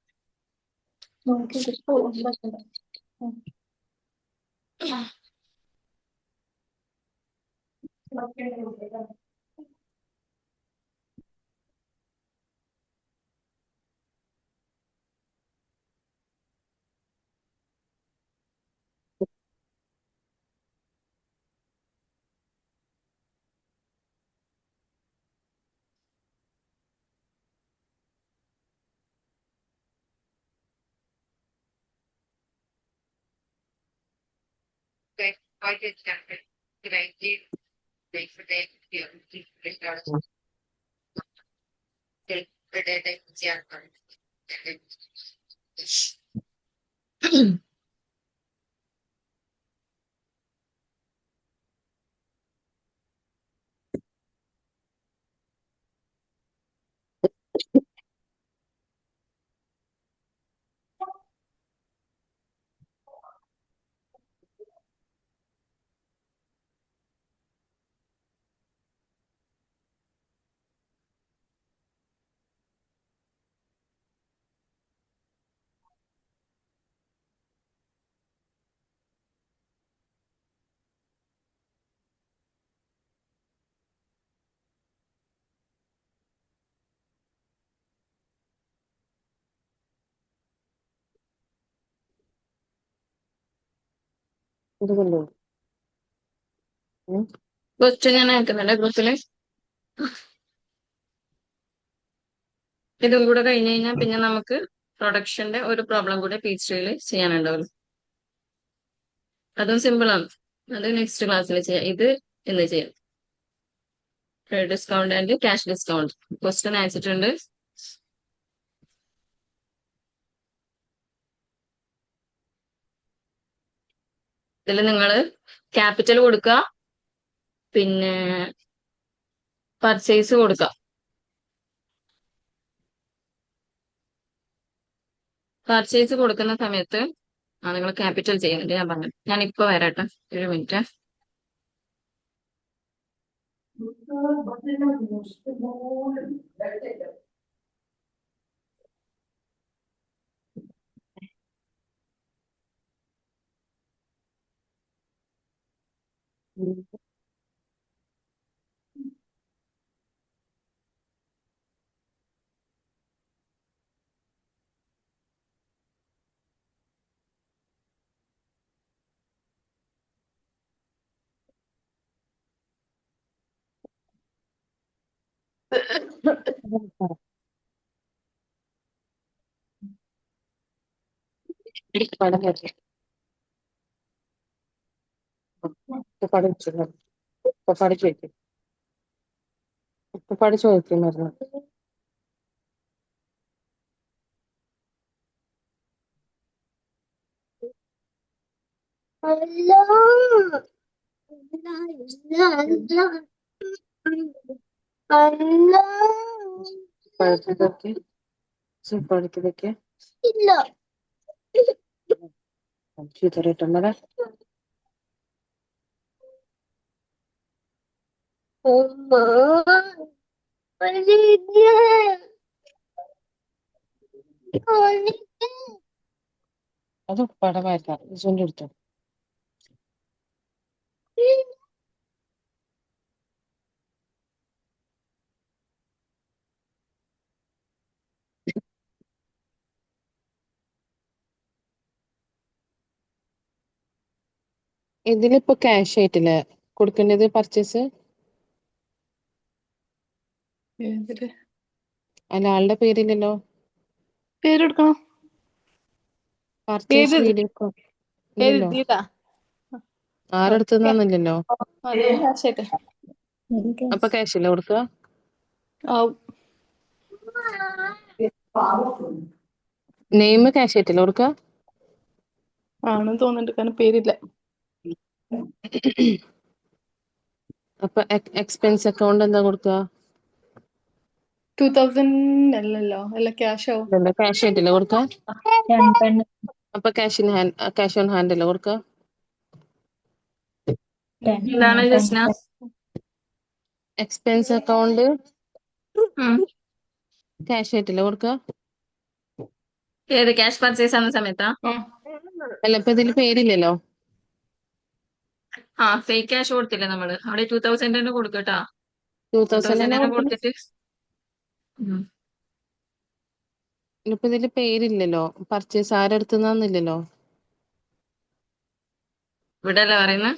ഇതുകൊണ്ടോ?
ക്വസ്റ്റ്യൻ ഞാൻ അയക്കുന്നുണ്ട് ഗ്രൂപ്പില്. ഇതും കൂടെ കഴിഞ്ഞ് കഴിഞ്ഞാൽ പിന്നെ നമുക്ക് പ്രൊഡക്ഷന്റെ ഒരു പ്രോബ്ലം കൂടെ PHP ചെയ്യാനുണ്ടാവും. അതും സിമ്പിൾ ആണ്. അത് നെക്സ്റ്റ് ക്ലാസ്സിൽ ചെയ്യാം. ഇത് ഇന്ന് ചെയ്യാം. Trade discount and cash discount question അയച്ചിട്ടുണ്ട്. ഇതിൽ നിങ്ങൾ ക്യാപിറ്റൽ കൊടുക്കുക, പിന്നെ പർച്ചേസ് കൊടുക്കുക. പർച്ചേസ് കൊടുക്കുന്ന സമയത്ത് നിങ്ങൾ ക്യാപിറ്റൽ ചെയ്യുന്നുണ്ട്, ഞാൻ പറഞ്ഞു. ഞാൻ ഇപ്പൊ വരാട്ടെ, ഒരു മിനിറ്റ്.
പടം വരട്ടെ. പടം ചോദിക്കും. പടം ചോദിക്കുമായിരുന്നു. പഴത്തിലൊക്കെ പഴത്തിലൊക്കെ ചീത്തറിയിട്ടുള്ളത് അത് പടമായിരുന്നു. ഇസുവിന്റെ അടുത്ത് ഇതിലിപ്പോ ക്യാഷ് ആയിട്ടില്ലേ കൊടുക്കേണ്ടത് പർച്ചേസ്?
ഏതില്
അല്ല, ആളുടെ പേരില്ലല്ലോ.
പേര് കൊടുക്കണം?
പർച്ചേസ്
ഏത്
വീഡിയോ
ഏത്
ഇല്ലല്ലോ.
ഇതിലാ?
ആരെടുത്തുന്നില്ലല്ലോ.
അതിന് കാശായിട്ട്
അപ്പൊ ക്യാഷ് ഇല്ല കൊടുക്കുക.
ആവും.
നെയിം ക്യാഷ് ആയിട്ടില്ല കൊടുക്കുക.
ആണെന്ന് തോന്നുന്നുണ്ട്, കാരണം പേരില്ല.
അപ്പൊ എക്സ്പെൻസ് അക്കൗണ്ട് എന്താ കൊടുക്കുക?
2000 അല്ലല്ലോ, അല്ല ക്യാഷ് ആവും.
ക്യാഷ് ആയിട്ടില്ല കൊടുക്കുക.
രണ്ടെണ്ണം
അപ്പൊ ക്യാഷ് ഓൺ ഹാൻഡ് അല്ല കൊടുക്കുക.
എന്താണ് ജസ്ന?
എക്സ്പെൻസ് അക്കൗണ്ട്
ഉം.
ക്യാഷ് ആയിട്ടില്ല കൊടുക്കുക.
ഏത് ക്യാഷ് പർച്ചേസ് ആവുന്ന സമയത്താ?
അല്ല, ഇപ്പൊ ഇതിൽ പേരില്ലല്ലോ.
ഫേക്ക് ക്യാഷ് കൊടുത്തില്ലേ നമ്മള്? അവിടെ 2000 തന്നെ കൊടുക്കട്ടാ.
2000
2000
തന്നെ
തന്നെ
കൊടുക്കുന്നത്.
കൊടുത്തിട്ട്
ഇപ്പൊ ഇതില് പേരില്ലല്ലോ, പർച്ചേസ് ആരെടുത്തുന്നില്ലല്ലോ.
ഇവിടെ അല്ലേ പറയുന്നത്?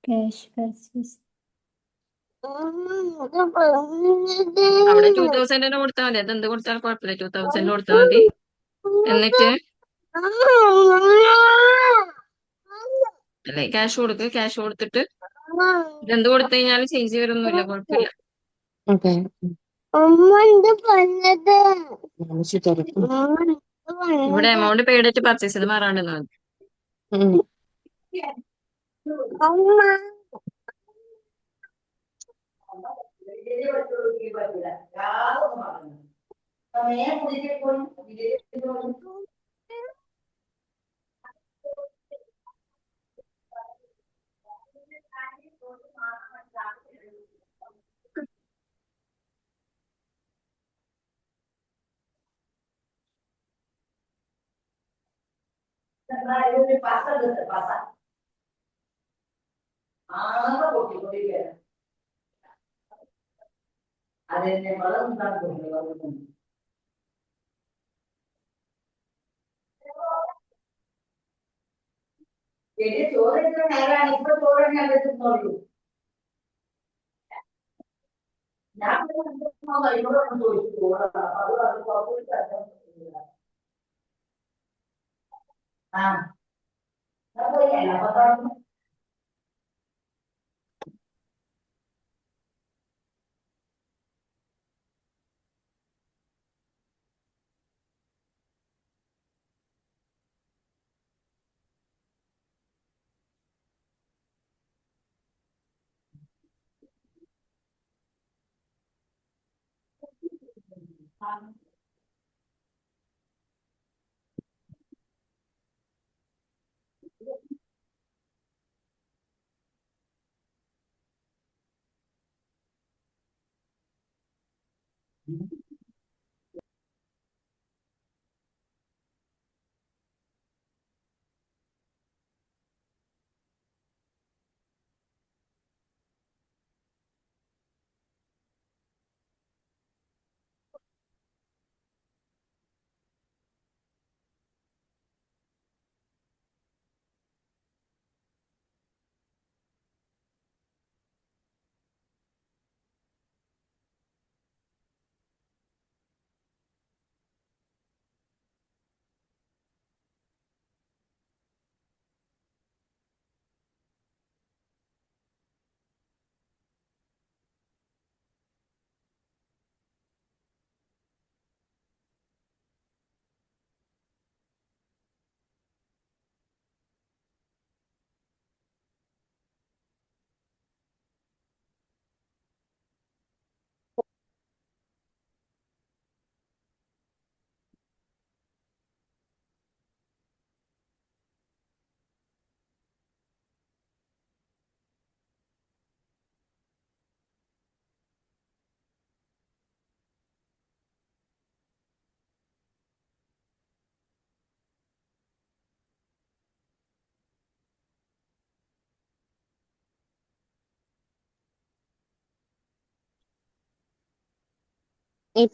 ക്യാഷ് പർച്ചേസ്
അവിടെ 2000 തന്നെ കൊടുത്താൽ മതി. അത് എന്ത് കൊടുത്താലും കുഴപ്പമില്ല, 2000 കൊടുത്താൽ മതി. എന്നിട്ട് അല്ലെ ക്യാഷ് കൊടുക്ക്. ക്യാഷ് കൊടുത്തിട്ട് ഇതെന്ത് കൊടുത്തു കഴിഞ്ഞാലും ചേഞ്ച് വരുമൊന്നുമില്ല, കുഴപ്പമില്ല.
ഓക്കെ.
ഇവിടെ എമൗണ്ട് പെയ്ഡിട്ട് പർച്ചേസ് ചെയ്ത് മാറാണ്ടെന്ന് മതി.
ഈ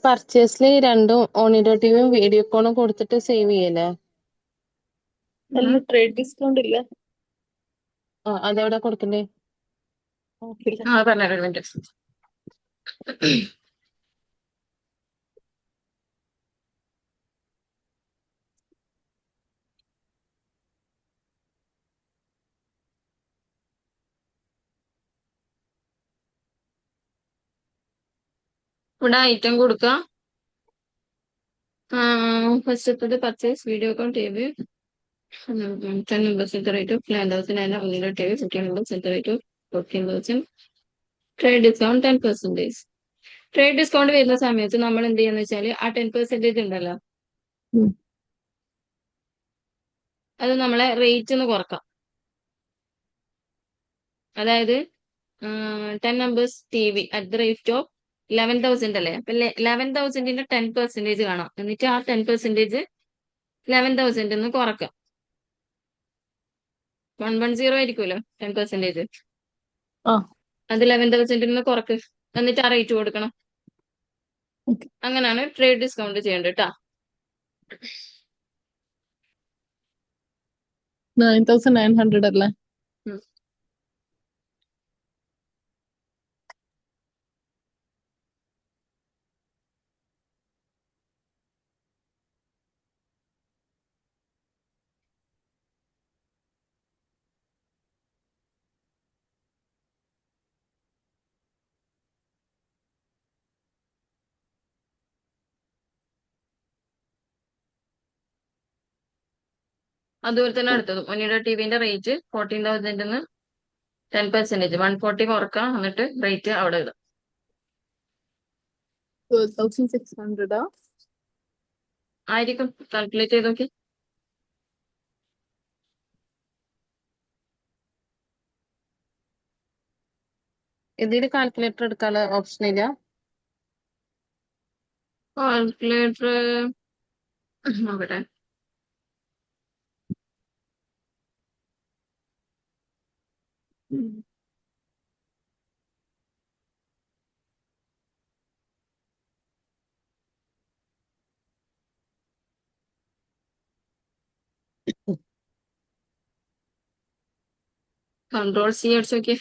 പർച്ചേസിൽ രണ്ടും ഓണിഡോട്ടീവും വീഡിയോകോണും കൊടുത്തിട്ട് സേവ് ചെയ്യല്ലേ?
അല്ല ട്രേഡ് ഡിസ്കൗണ്ട് ഇല്ല.
അതെവിടെ കൊടുക്കണ്ടേ?
നോക്കില്ല.
പറഞ്ഞൊരു മിനിറ്റ്. ഇവിടെ ഐറ്റം കൊടുക്കാം. ഫസ്റ്റത്തത് purchase Videocon T V 10 members at the rate of 11,000 and only TV 15 members at the rate of 14,000. Trade discount 10%. Trade discount വരുന്ന സമയത്ത് നമ്മൾ എന്ത് ചെയ്യാന്ന് വെച്ചാൽ ആ 10% ഉണ്ടല്ലോ,
ഉം.
അത് നമ്മളെ റേറ്റ് ഒന്ന് കുറക്കാം. അതായത് 10 members TV at the rate of 11,000 അല്ലേ? അപ്പൊ 11,000ന്റെ 10% കാണാം. എന്നിട്ട് ആ 10% 11,000 കുറക്കാം. 110 ആയിരിക്കുമല്ലോ 10%.
ആ.
അത് 11,000 കുറക്ക്. എന്നിട്ട് ആ റേറ്റ് കൊടുക്കണം.
Okay.
അങ്ങനെയാണ് ട്രേഡ് ഡിസ്കൗണ്ട് ചെയ്യേണ്ടത് കേട്ടാ.
9,900 അല്ലേ?
അതുപോലെ തന്നെ അടുത്തത് ഒനിഡ ടിവിന്റെ റേറ്റ് 14,000 10%, 140 കുറക്കാം. എന്നിട്ട് റേറ്റ് അവിടെ ഇടാം.
12,600
ആയിരിക്കും. കാൽക്കുലേറ്റ് ചെയ്ത് നോക്കി.
ഇതിൽ കാൽക്കുലേറ്റർ എടുക്കാനുള്ള ഓപ്ഷൻ ഇല്ല?
കാൽക്കുലേറ്റർ നോക്കട്ടെ. Ctrl+C അടിച്ച് നോക്കിയേ.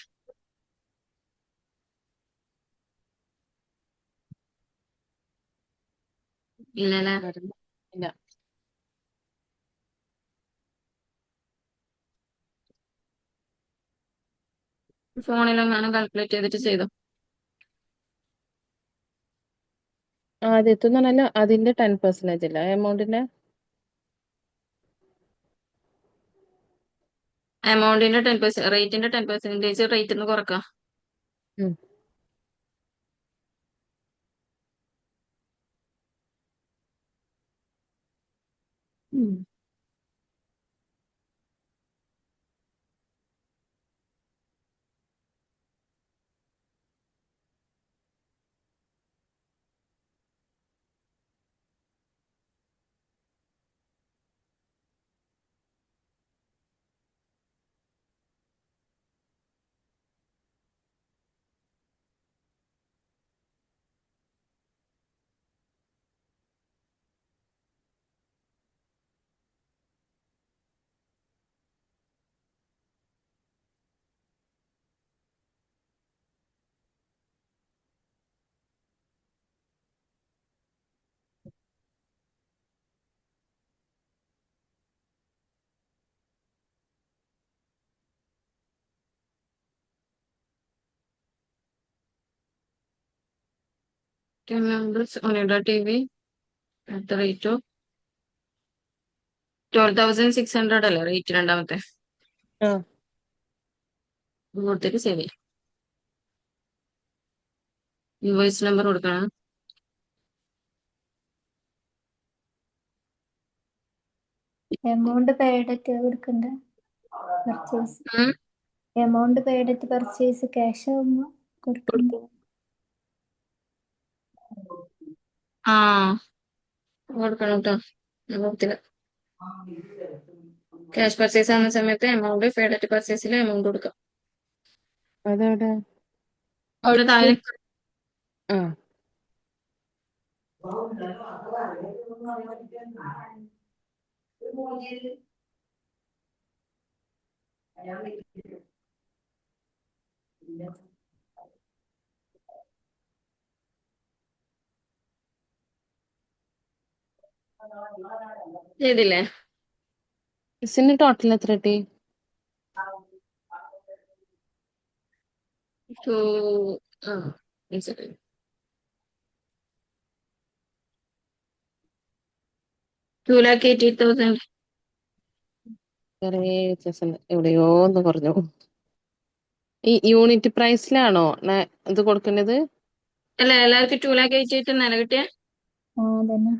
ഇല്ലല്ലേ?
ഇല്ല.
ഫോണിലെങ്ങാനും കാൽക്കുലേറ്റ് ചെയ്തിട്ട് ചെയ്തോ.
ആദ്യത്തെന്ന് പറഞ്ഞാൽ അതിന്റെ 10% ഇല്ല എമൗണ്ടിന്റെ.
എമൗണ്ടിന്റെ 10%, റേറ്റിന്റെ 10% റേറ്റ് ഒന്ന് കുറക്കാം.
ഉം.
ഉം. members Onida TV at the rate of 12,600 അല്ലേ റേറ്റ് രണ്ടാമത്തെ
ആ
കൊടുത്തിട്ട് സേവ് ചെയ്യാം. ഇൻവോയ്സ് നമ്പർ കൊടുക്കണം.
എമൗണ്ട് പെയ്ഡ് ആയിട്ട് കൊടുക്കണ്ടേ പർച്ചേസ്?
ഉം.
എമൗണ്ട് പെയ്ഡ് ആയിട്ട് പർച്ചേസ് ക്യാഷ് ആവുമ്പോ കൊടുക്കണ്ട.
ആ കൊടുക്കണം കേട്ടോ. കൊടുത്തില്ല. ക്യാഷ് പർച്ചേസ് ആവുന്ന സമയത്ത് എമൗണ്ട് പെയ്ഡ് പർച്ചേസിൽ എമൗണ്ട് കൊടുക്കാം.
അതെവിടെ?
അവിടെ താഴെ
ആ
ചെയ്തില്ലേ?
മിസ്സിന് ടോട്ടൽ എത്ര കിട്ടി?
ടു ആ 2,80,000.
ചെറിയ വ്യത്യാസമുണ്ട്, എവിടെയോ ഒന്ന് കുറഞ്ഞു. ഈ യൂണിറ്റ് പ്രൈസിലാണോ ഇത് കൊടുക്കേണ്ടത്?
അല്ല എല്ലാവർക്കും 2,88,000 നില കിട്ടിയ
ആ അതന്നെ.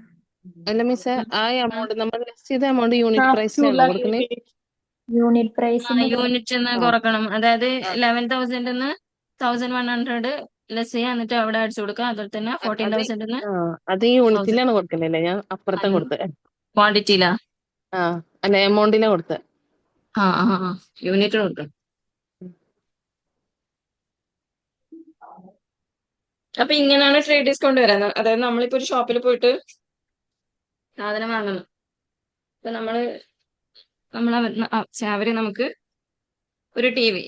അല്ല മിസ്, ആ എമൗണ്ട് നമ്മൾ ലെസ് ചെയ്ത എമൗണ്ട് യൂണിറ്റ്
Half 2
പ്രൈസിലാണോ
lakh
കൊടുക്കുന്നത്?
88.
യൂണിറ്റ് പ്രൈസിന്റെ
യൂണിറ്റ്
ആ
കുറക്കണം. അതായത്
ആ
11,000 1,100 ലെസ് ചെയ്യാം, എന്നിട്ട് അവിടെ അടിച്ചു കൊടുക്കുക. അതുപോലെ തന്നെ
അത്
14,000
ആ അത് യൂണിറ്റിലാണ് കൊടുക്കണ്ടല്ലേ? ഞാൻ അപ്പുറത്താ കൊടുത്തത്.
ക്വാണ്ടിറ്റിയിലാ.
ആ അല്ല, എമൗണ്ടിലാ കൊടുത്തത്.
ആ ആ ആ യൂണിറ്റ് കൊടുക്കണം. അപ്പൊ ഇങ്ങനെയാണ് ട്രേഡ് ഡിസ്കൗണ്ട് വരുന്നത്. അതായത് നമ്മളിപ്പോ ഒരു ഷോപ്പിൽ പോയിട്ട് സാധനം വാങ്ങണം. അപ്പൊ അവര് നമുക്ക് ഒരു ടി വി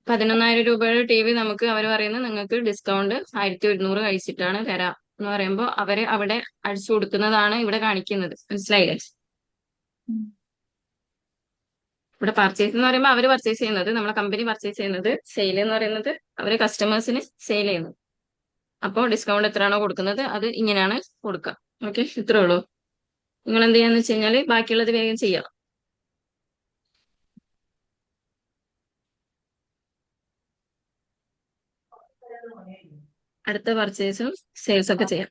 11,000 രൂപയുടെ ടി വി നമുക്ക് അവർ പറയുന്നത് നിങ്ങൾക്ക് ഡിസ്കൗണ്ട് 1,100 കഴിച്ചിട്ടാണ് തരാം എന്ന് പറയുമ്പോൾ അവര് അവിടെ അടിച്ചു കൊടുക്കുന്നതാണ് ഇവിടെ കാണിക്കുന്നത്. മനസ്സിലായില്ലേ? ഇവിടെ പർച്ചേസ് എന്ന് പറയുമ്പോൾ അവര് പർച്ചേസ് ചെയ്യുന്നത്, നമ്മളെ കമ്പനി പർച്ചേസ് ചെയ്യുന്നത്, സെയിൽ എന്ന് പറയുന്നത് അവര് കസ്റ്റമേഴ്സിന് സെയിൽ ചെയ്യുന്നത്. അപ്പോൾ ഡിസ്കൗണ്ട് എത്രയാണോ കൊടുക്കുന്നത് അത് ഇങ്ങനെയാണ് കൊടുക്കുക. ഓക്കെ, ഇത്രേ ഉള്ളൂ. നിങ്ങൾ എന്ത് ചെയ്യാന്ന് വെച്ച് കഴിഞ്ഞാല് ബാക്കിയുള്ളത് വേഗം ചെയ്യാം. അടുത്ത പർച്ചേസും സെയിൽസ് ഒക്കെ ചെയ്യാം.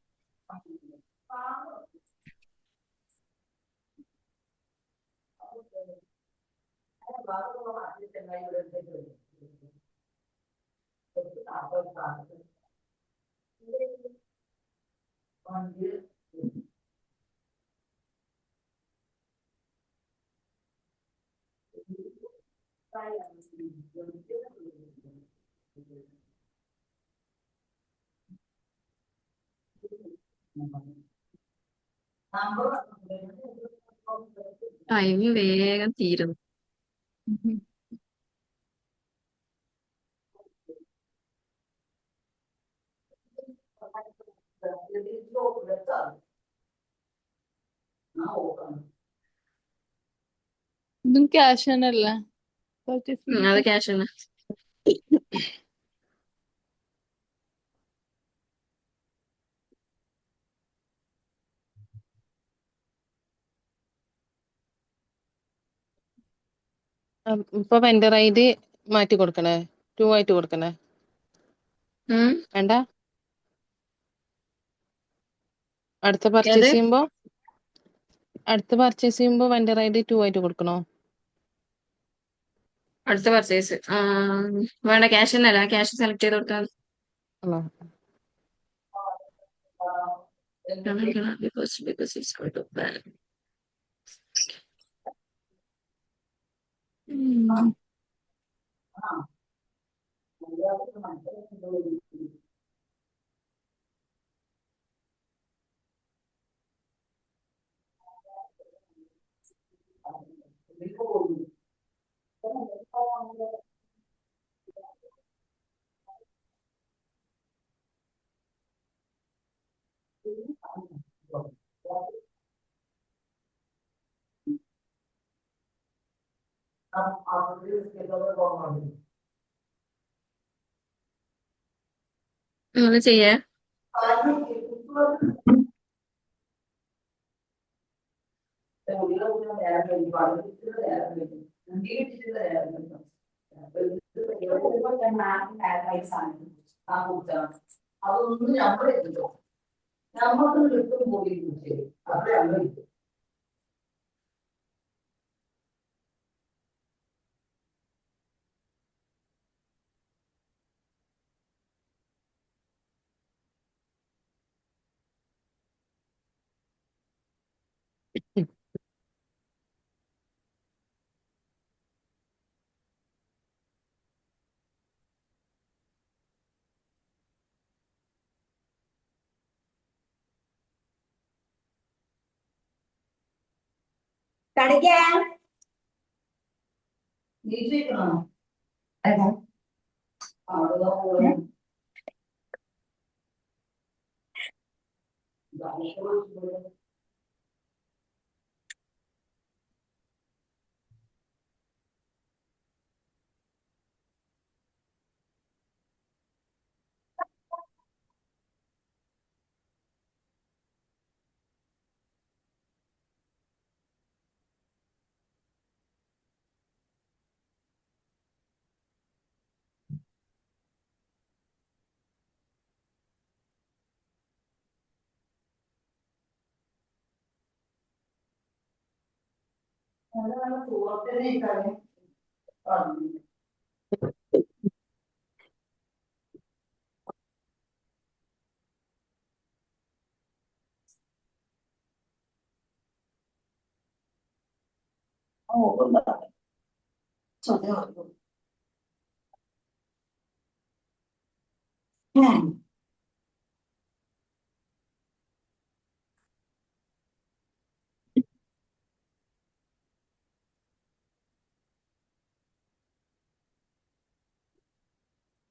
ടൈം വേഗം തീരുന്നു.
ഇതും ക്യാഷ് തന്നെയല്ലേ പർച്ചേസ്
അത്
ചെയ്തത്?
ക്യാഷ് ആണ്.
ഇപ്പൊ വെൻഡർ ഐ ഡി മാറ്റി കൊടുക്കണേ? 2 ആയിട്ട് കൊടുക്കണേ?
ഉം.
വേണ്ട, അടുത്ത
ഏത്?
പർച്ചേസ് ചെയ്യുമ്പോ അടുത്ത പർച്ചേസ് ചെയ്യുമ്പോൾ വെണ്ടർ ഐ ഡി 2 ആയിട്ട് കൊടുക്കണോ?
അടുത്ത പർച്ചേസ് വേണ്ട, ക്യാഷ് എന്നല്ല, ക്യാഷ് സെലക്ട് ചെയ്ത് കൊടുത്താൽ
ആണോ?
because it's going to ban. അങ്ങനെ ചെയ്യേ.
അതൊന്നും നമ്മളെത്തില്ലോ, നമ്മൾക്ക് കിട്ടും പോയി അവിടെ അല്ല. കടിക്കാൻ നീച്ചിരിക്കണോ?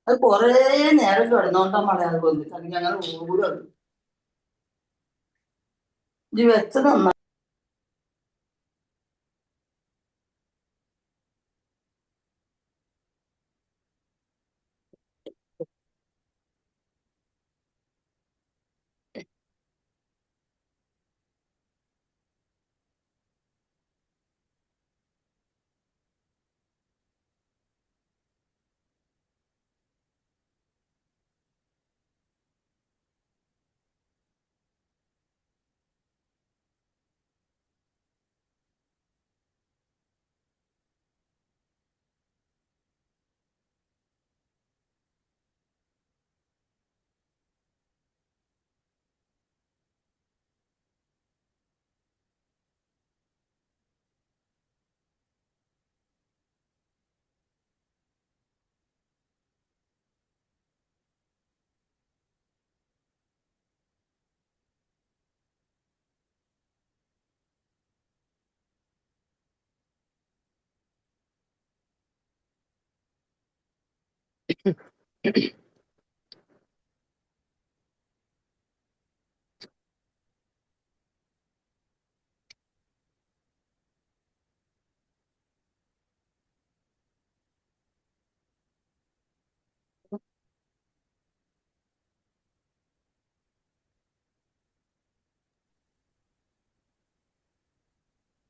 അത് കൊറേ നേരം കിടന്നോണ്ടാ മഴ, അത് വന്നിട്ട് അല്ലെങ്കിൽ ഞങ്ങൾ ഓടുകയാണ്. ഇത് വെച്ചത് നന്നായി.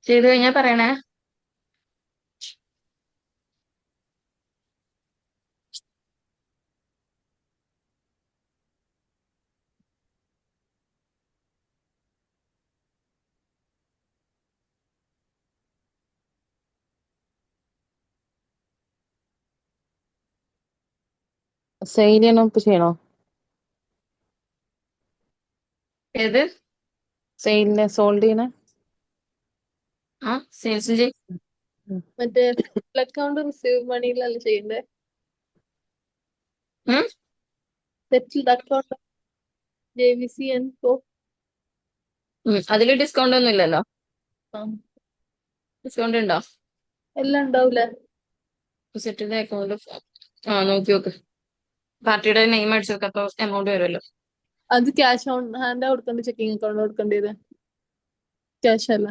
ചെയ്ത് കഴിഞ്ഞാ പറയണേ.
സെയിൽ ചെയ്യണോ ഇപ്പൊ ചെയ്യണോ?
ഏത്?
സെയിലിനെ സോൾഡ് ചെയ്യണ?
ആ സെയിൽസ് ചെയ്.
മറ്റേ അക്കൗണ്ട് റിസീവ് മണിയിലല്ല ചെയ്യണ്ടേ?
ഉം?
Settled account JVC and Co.
അതില് ഡിസ്കൗണ്ട് ഒന്നും ഇല്ലല്ലോ.
ആ,
ഡിസ്കൗണ്ട് ഉണ്ടോ?
എല്ലാം ഉണ്ടാവൂലേ?
സെറ്റിന്റെ അക്കൗണ്ട് നോക്കി നോക്ക്. പാർട്ടിയുടെ നെയിം അടിച്ചു നോക്ക്, അപ്പൊ എമൗണ്ട് വരുമല്ലോ.
അത് ക്യാഷ് ഓൺ ഹാൻഡ് കൊടുക്കണ്ട, ചെക്കിങ് അക്കൗണ്ട് കൊടുക്കേണ്ടത്? ക്യാഷ് അല്ല.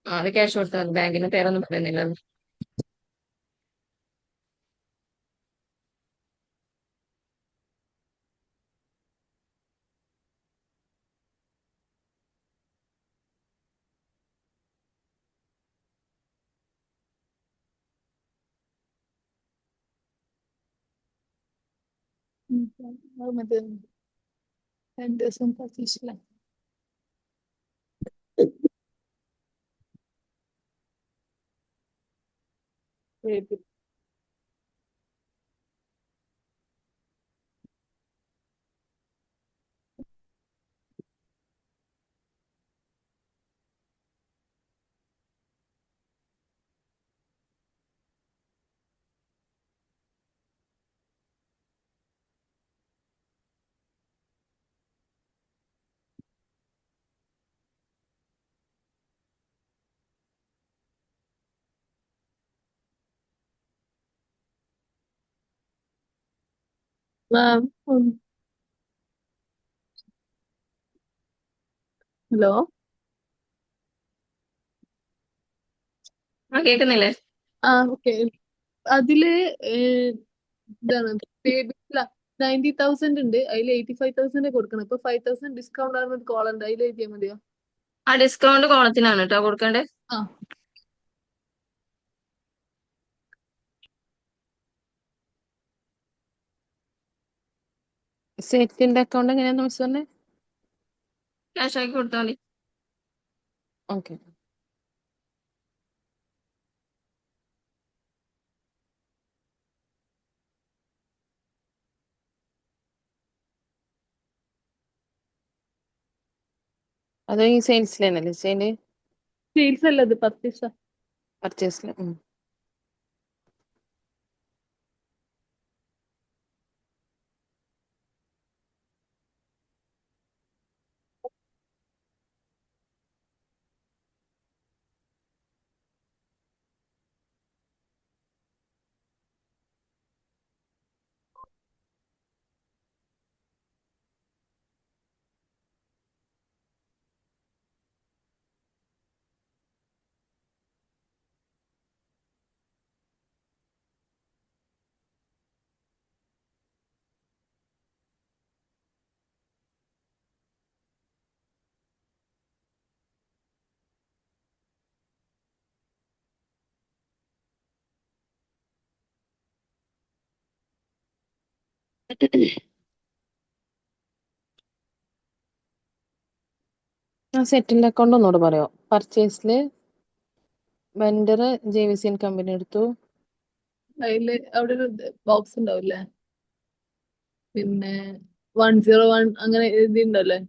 അത് ക്യാഷ് കൊടുത്താൽ ബാങ്കിന്റെ പേരൊന്നും പറയുന്നില്ലല്ലോ.
അത് മതി. 10 ദിവസം പരീക്ഷയില്ല. ഹലോ,
കേൾക്കുന്നില്ലേ?
ഓക്കെ. അതില് ഇതാണ് പേ ബില്ല 90,000 ഉണ്ട്, അതിൽ 85,000 കൊടുക്കണം. ഇപ്പൊ 5,000 ഡിസ്കൗണ്ട് ആണ് കോൾ ഉണ്ട്, അതിൽ എഴുതിയാൽ മതിയോ?
ആ ഡിസ്കൗണ്ട് കോളത്തിനാണ് കേട്ടോ കൊടുക്കണ്ടേ.
ആ,
സെറ്റിന്റെ അക്കൗണ്ട് എങ്ങനെയാന്ന് മിസ് പറഞ്ഞേ?
ക്യാഷ് ആക്കി കൊടുത്താൽ മതി.
ഓക്കെ. അതോ ഈ സെയിൽസിലല്ലേ ചെയ്യല്?
സെയിൽസ് അല്ല, അത് പർച്ചേസ്.
പർച്ചേസില്. ആ സെറ്റിന്റെ അക്കൗണ്ട് ഒന്നുകൂടെ പറയോ? പർച്ചേസില് വെൻഡർ JVC കമ്പനി എടുത്തു.
അതില് അവിടെ ഒരു ബോക്സ് ഉണ്ടാവില്ലേ, പിന്നെ 101 അങ്ങനെ എഴുതിണ്ടല്ലേ?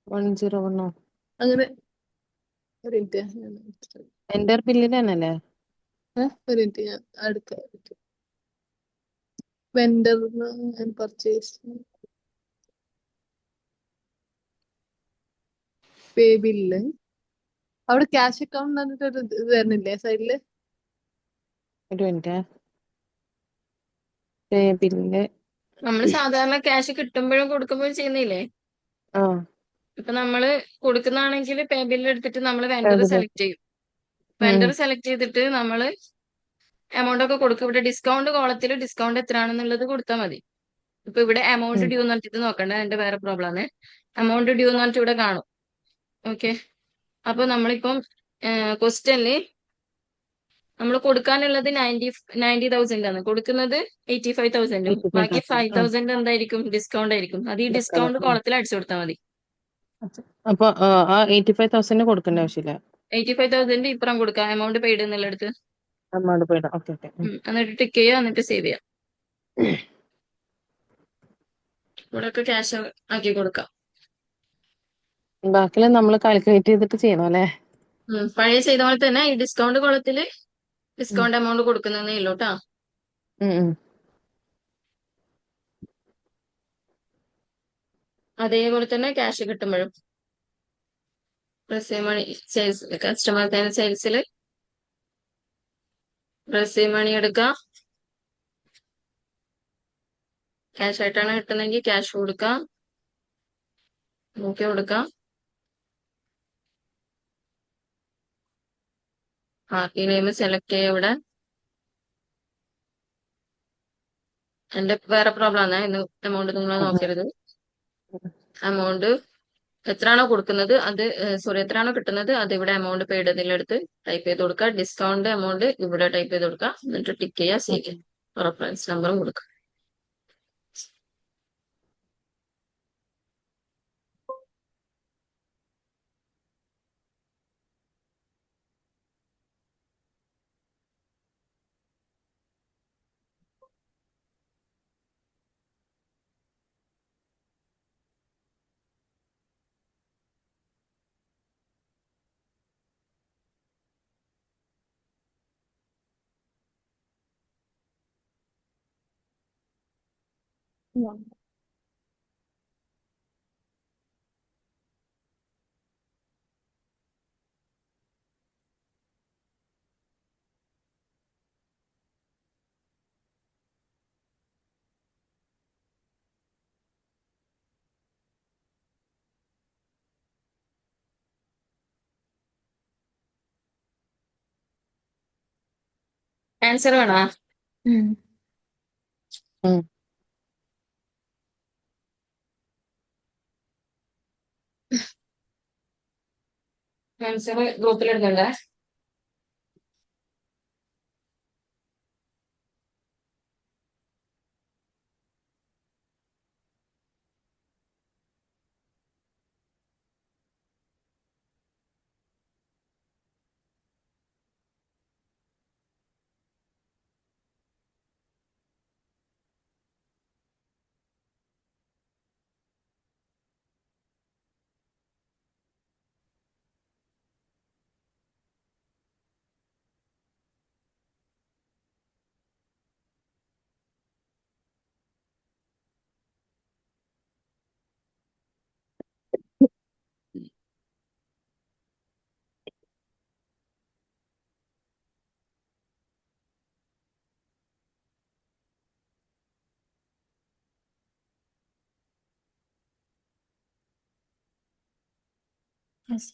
101
അങ്ങനെ ഒരു മിനിറ്റ്,
വെൻഡർ ബില്ലിൽ തന്നെയല്ലേ?
ഒരു മിനിറ്റ് ഞാൻ അടുത്ത vendor and purchase pay bill. അവിടെ ക്യാഷ് അക്കൗണ്ട് എന്നിട്ട് ഒരു ഇത് വരുന്നില്ലേ സൈഡില്?
ഒരു മിനിറ്റ്. പേ ബില്ല്.
നമ്മൾ സാധാരണ ക്യാഷ് കിട്ടുമ്പോഴും കൊടുക്കുമ്പോഴും ചെയ്യുന്നില്ലേ.
ആ,
ഇപ്പൊ നമ്മള് കൊടുക്കുന്നതാണെങ്കിൽ പേ ബില്ല് എടുത്തിട്ട് നമ്മൾ വെൻഡർ
അതെ.
സെലക്ട് ചെയ്യും. വെൻഡർ സെലക്ട് ചെയ്തിട്ട് നമ്മൾ എമൗണ്ട് ഒക്കെ കൊടുക്കും. ഇവിടെ ഡിസ്കൗണ്ട് കോളത്തിൽ ഡിസ്കൗണ്ട് എത്രയാണെന്നുള്ളത് കൊടുത്താൽ മതി. ഇപ്പൊ ഇവിടെ എമൗണ്ട് ഡ്യൂ എന്ന് പറഞ്ഞിട്ട് നോക്കണ്ട, എന്റെ വേറെ പ്രോബ്ലം ആണ്. എമൗണ്ട് ഡ്യൂ എന്ന് പറഞ്ഞിട്ട് ഇവിടെ കാണും. ഓക്കെ, അപ്പൊ നമ്മളിപ്പം ക്വസ്റ്റ്യനില് നമ്മൾ കൊടുക്കാനുള്ളത് 90,000 ആണ്, കൊടുക്കുന്നത് 85,000. ബാക്കി 5,000 എന്തായിരിക്കും? ഡിസ്കൗണ്ട് ആയിരിക്കും. അത് ഈ ഡിസ്കൗണ്ട് കോളത്തിൽ അടിച്ചു കൊടുത്താൽ മതി.
അപ്പൊ ആ 85,000 കൊടുക്കേണ്ട ആവശ്യമില്ല.
85,000 ഇപ്പുറം കൊടുക്കാം, എമൗണ്ട് പെയ്ഡ് എന്നുള്ളടുത്ത്.
എമൗണ്ട് പോയിടാം. ഓക്കെ.
എന്നിട്ട് ടിക്ക് ചെയ്യുക, എന്നിട്ട് സേവ് ചെയ്യാം. ഇവിടെയൊക്കെ ക്യാഷ് ആക്കി കൊടുക്കാം.
ബാക്കിയെല്ലാം നമ്മൾ കാൽക്കുലേറ്റ് ചെയ്തിട്ട് ചെയ്യണം അല്ലേ?
പഴയ ചെയ്ത പോലെ തന്നെ ഈ ഡിസ്കൗണ്ട് കോളത്തില്
ഉം.
ഡിസ്കൗണ്ട് എമൗണ്ട് കൊടുക്കുന്നതേ ഉള്ളൂ കേട്ടോ.
ഉം, ഉം.
അതേപോലെ തന്നെ ക്യാഷ് കിട്ടുമ്പോഴും റെസീവ് മണി സെയിൽസ് കസ്റ്റമർ സെയിൽസിൽ റെസീവ് മണി എടുക്കാം. ക്യാഷ് ആയിട്ടാണ് കിട്ടുന്നതെങ്കിൽ ക്യാഷ് കൊടുക്കാം, നോക്കി കൊടുക്കാം. പാർട്ടി നെയിം സെലക്ട് ചെയ്യുക. ഇവിടെ എന്റെ വേറെ പ്രോബ്ലം ആണ്, ഇന്ന് എമൗണ്ട് നിങ്ങൾ
ഉം,
നോക്കരുത്.
ഉം.
എമൗണ്ട് എത്രയാണോ കൊടുക്കുന്നത് അത് സോറി എത്രയാണോ കിട്ടുന്നത് അത് ഇവിടെ എമൗണ്ട് പെയ്ഡ് ഇതിലെടുത്ത് ടൈപ്പ് ചെയ്ത് കൊടുക്കുക. ഡിസ്കൗണ്ട് എമൗണ്ട് ഇവിടെ ടൈപ്പ് ചെയ്ത് കൊടുക്കുക. എന്നിട്ട് ടിക്ക് ചെയ്യുക, സേവ് ചെയ്യുക. റെഫറൻസ് നമ്പറും കൊടുക്കുക. ആൻസർ വേണോ?
ഉം.
ഉം.
ആൻസർ ഗ്രൂപ്പിൽ ഇടുന്നുണ്ടേ.
Yes.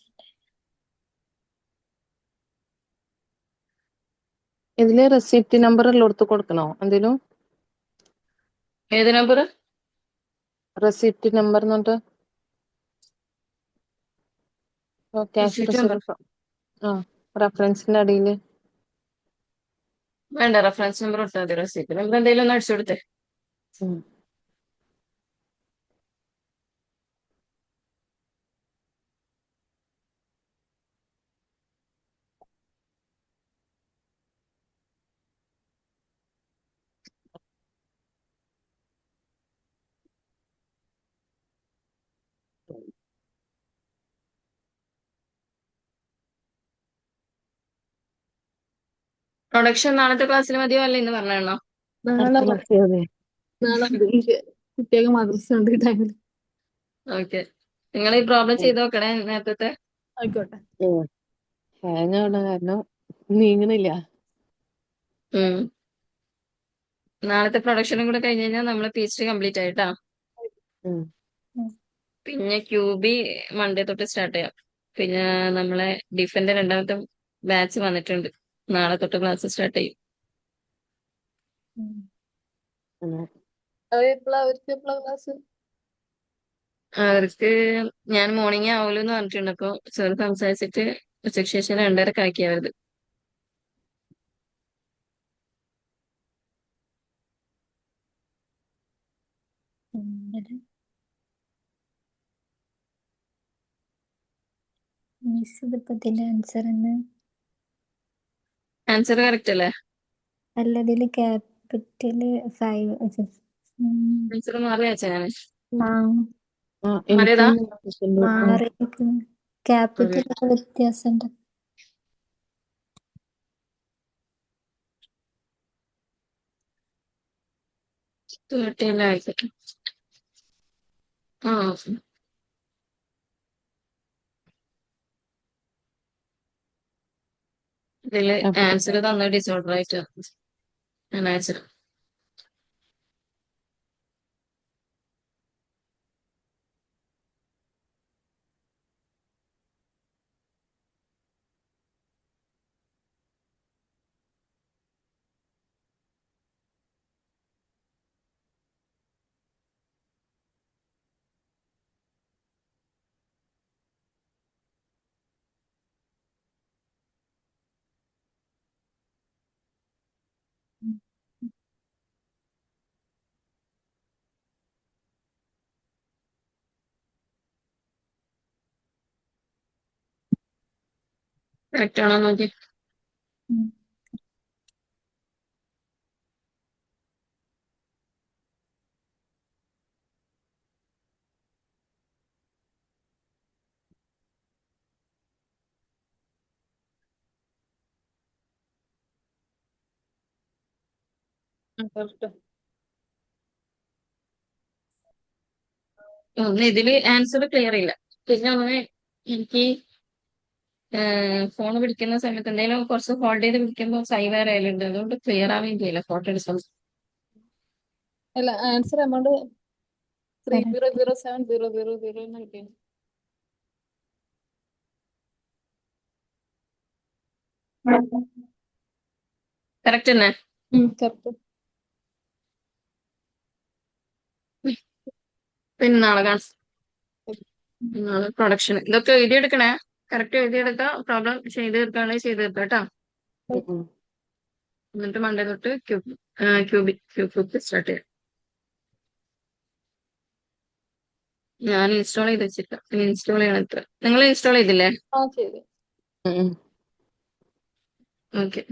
ഇതില് റെസിപ്റ്റ് നമ്പർ എല്ലായിടത്തും കൊടുക്കണോ എന്തേലും?
ഏത് നമ്പർ?
റെസിപ്റ്റ് നമ്പർ എന്ന് പറഞ്ഞിട്ട് ക്യാഷ്
റിസീപ്റ്റ് നമ്പർ
റിസീപ്റ്റ് ആ റെഫറൻസിന്റെ അടിയില്
വേണ്ട, റെഫറൻസ് നമ്പർ കൊടുത്താൽ മതി. റെസിപ്റ്റ് നമ്പർ എന്തെങ്കിലും ഒന്ന് അടിച്ചു കൊടുത്തേ.
ഉം.
പ്രൊഡക്ഷൻ നാളത്തെ ക്ലാസ്സിൽ മതിയോ അല്ല ഇന്ന് പറഞ്ഞോ?
നാളെ
അടുത്ത ക്ലാസ് അതെ.
നാളെ എനിക്ക് കുട്ടികൾക്ക് മദ്രസ ഉണ്ട് ഈ ടൈമിൽ.
ഓക്കെ, നിങ്ങൾ ഈ പ്രോബ്ലം ചെയ്ത് നോക്കണേ നേരത്തെ.
ആയിക്കോട്ടെ.
ഹാങ് ആവണ കാരണം നീങ്ങണില്ല.
ഉം. നാളത്തെ പ്രൊഡക്ഷനും കൂടെ കഴിഞ്ഞ് കഴിഞ്ഞാൽ നമ്മൾ PhD കംപ്ലീറ്റ് ആയിട്ടാ.
ഉം.
പിന്നെ QB മൺഡേ തൊട്ട് സ്റ്റാർട്ട് ചെയ്യാം. പിന്നെ നമ്മളെ ഡിഫന്റെ രണ്ടാമത്തെ ബാച്ച് വന്നിട്ടുണ്ട്. നാളെ തൊട്ട് ക്ലാസ് സ്റ്റാർട്ട് ചെയ്യും.
ഉം.
ഉം.
അവർക്ക് എപ്പോഴാ ക്ലാസ്?
അവർക്ക് ഞാൻ മോർണിംഗ് ആവുമല്ലോ എന്ന് പറഞ്ഞിട്ടുണ്ട്. അപ്പൊ സാർ സംസാരിച്ചിട്ട് ഉച്ചയ്ക്ക് ശേഷം 2:30 ആക്കിയാവരുത്.
മിസ് ഇതിപ്പോ ഇതിന്റെ ആൻസർ എന്ന്
ആൻസർ കറക്റ്റ് അല്ലേ?
അല്ല ഇതില് ക്യാപ് ക്യാപിറ്റല് 5.
ആൻസർ മാറി വെച്ചാ ഞാൻ
എനിക്കും
മാറിയതാ
മാറിയിരിക്കുന്നു. ക്യാപിറ്റൽ വ്യത്യാസമുണ്ട്.
ആയിക്കോട്ടെ. ആ ഇതില് ആൻസർ തന്ന ഡിസോർഡർ ആയിട്ട് ആൻസർ. കറക്റ്റ് ആണോ നോക്കി. ഒന്ന് ഇതില് ആൻസർ ക്ലിയർ ഇല്ല. പിന്നെ ഒന്ന് എനിക്ക് ഫോൺ പിടിക്കുന്ന സമയത്ത് എന്തെങ്കിലും കുറച്ച് ഹോൾഡ് ചെയ്ത് പിടിക്കുമ്പോൾ സൈവേർ ആയാലുണ്ട്, അതുകൊണ്ട് ക്ലിയർ ആവുകയും ചെയ്യില്ല ഫോട്ടോ എടുക്കാൻ.
അല്ല ആൻസർ എമൗണ്ട് 3007000 എന്ന് കിട്ടിയത്.
കറക്റ്റ് തന്നെ.
കറക്റ്റ്.
പിന്നെ നാളെ കാണാം. നാളെ പ്രൊഡക്ഷൻ ഇതൊക്കെ എഴുതിയെടുക്കണേ. കറക്റ്റ് എഴുതിയെടുക്കാം. പ്രോബ്ലം ചെയ്ത് തീർക്കുകയാണെങ്കിൽ ചെയ്ത് തീർക്കാം കേട്ടോ. എന്നിട്ട് മൺഡേ തൊട്ട് ക്യൂബിക് സ്റ്റാർട്ട് ചെയ്യാം. ഞാൻ ഇൻസ്റ്റാൾ ചെയ്ത് വെച്ചിട്ട് ഇൻസ്റ്റാൾ ചെയ്യണം. ഇത്ര നിങ്ങൾ ഇൻസ്റ്റാൾ ചെയ്തില്ലേ?
ചെയ്തു.
ഓക്കെ.